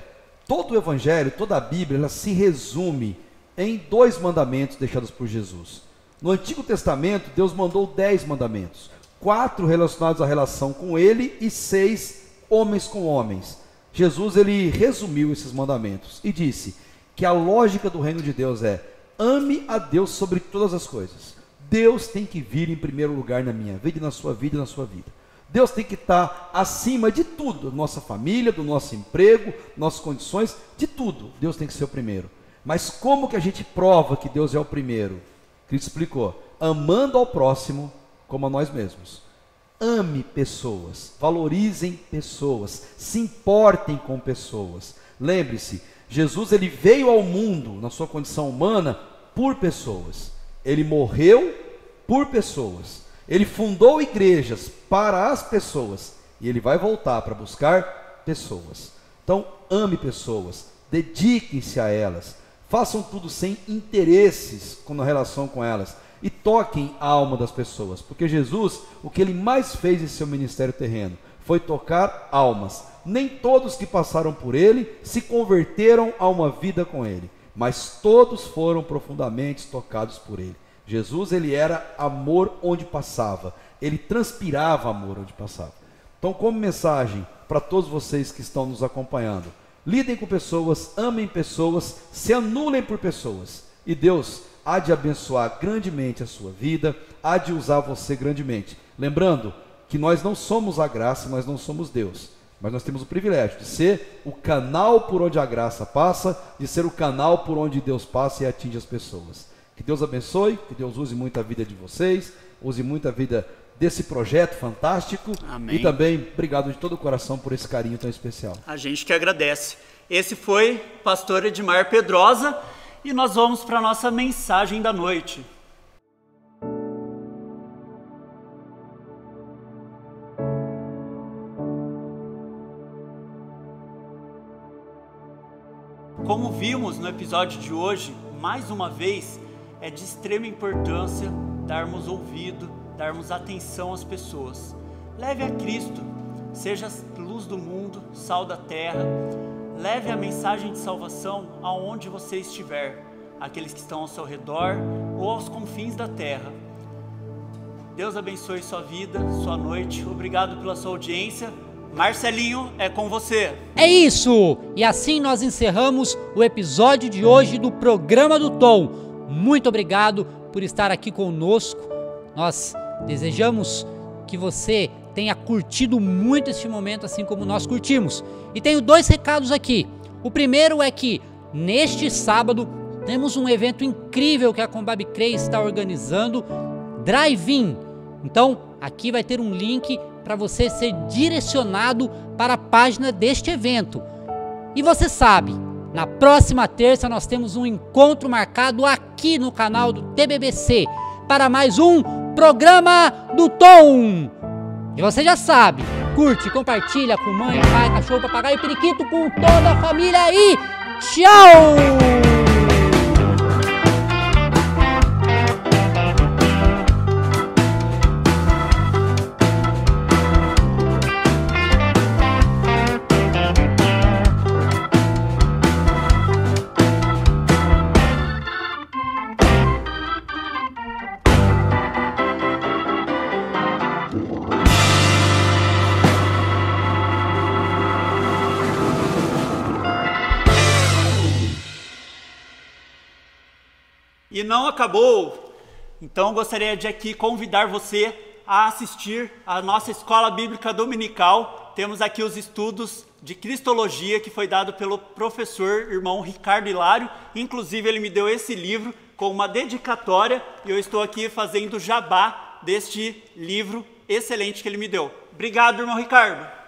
Todo o Evangelho, toda a Bíblia, ela se resume em 2 mandamentos deixados por Jesus. No Antigo Testamento, Deus mandou 10 mandamentos, 4 relacionados à relação com Ele e 6 homens com homens. Jesus, ele resumiu esses mandamentos e disse que a lógica do reino de Deus é: ame a Deus sobre todas as coisas. Deus tem que vir em primeiro lugar na minha vida e na sua vida e na sua vida. Deus tem que estar acima de tudo, da nossa família, do nosso emprego, nossas condições, de tudo. Deus tem que ser o primeiro. Mas como que a gente prova que Deus é o primeiro? Cristo explicou: amando ao próximo como a nós mesmos. Ame pessoas, valorizem pessoas, se importem com pessoas. Lembre-se, Jesus, ele veio ao mundo na sua condição humana por pessoas. Ele morreu por pessoas. Ele fundou igrejas para as pessoas e ele vai voltar para buscar pessoas. Então, ame pessoas, dediquem-se a elas, façam tudo sem interesses na relação com elas e toquem a alma das pessoas, porque Jesus, o que ele mais fez em seu ministério terreno foi tocar almas. Nem todos que passaram por ele se converteram a uma vida com ele, mas todos foram profundamente tocados por ele. Jesus, ele era amor onde passava, ele transpirava amor onde passava. Então, como mensagem para todos vocês que estão nos acompanhando, lidem com pessoas, amem pessoas, se anulem por pessoas, e Deus há de abençoar grandemente a sua vida, há de usar você grandemente. Lembrando que nós não somos a graça, nós não somos Deus, mas nós temos o privilégio de ser o canal por onde a graça passa, de ser o canal por onde Deus passa e atinge as pessoas. Que Deus abençoe, que Deus use muito a vida de vocês, use muito a vida desse projeto fantástico. Amém. E também obrigado de todo o coração por esse carinho tão especial. A gente que agradece. Esse foi o pastor Edmar Pedrosa e nós vamos para a nossa mensagem da noite. Como vimos no episódio de hoje, mais uma vez, é de extrema importância darmos ouvido, darmos atenção às pessoas. Leve a Cristo, seja a luz do mundo, sal da terra. Leve a mensagem de salvação aonde você estiver, aqueles que estão ao seu redor ou aos confins da terra. Deus abençoe sua vida, sua noite. Obrigado pela sua audiência. Marcelinho, é com você. É isso! E assim nós encerramos o episódio de hoje do Programa do Tom. Muito obrigado por estar aqui conosco. Nós desejamos que você tenha curtido muito este momento, assim como nós curtimos. E tenho 2 recados aqui. O primeiro é que neste sábado temos um evento incrível que a Combab CREI está organizando, Drive-In. Então aqui vai ter um link para você ser direcionado para a página deste evento. E você sabe, na próxima terça nós temos um encontro marcado aqui no canal do TBBC para mais um Programa do Tom. E você já sabe, curte, compartilha com mãe, pai, cachorro, papagaio, periquito, com toda a família aí. Tchau! E não acabou. Então gostaria de aqui convidar você a assistir a nossa escola bíblica dominical. Temos aqui os estudos de Cristologia que foi dado pelo professor irmão Ricardo Hilário. Inclusive ele me deu esse livro com uma dedicatória e eu estou aqui fazendo jabá deste livro excelente que ele me deu. Obrigado, irmão Ricardo.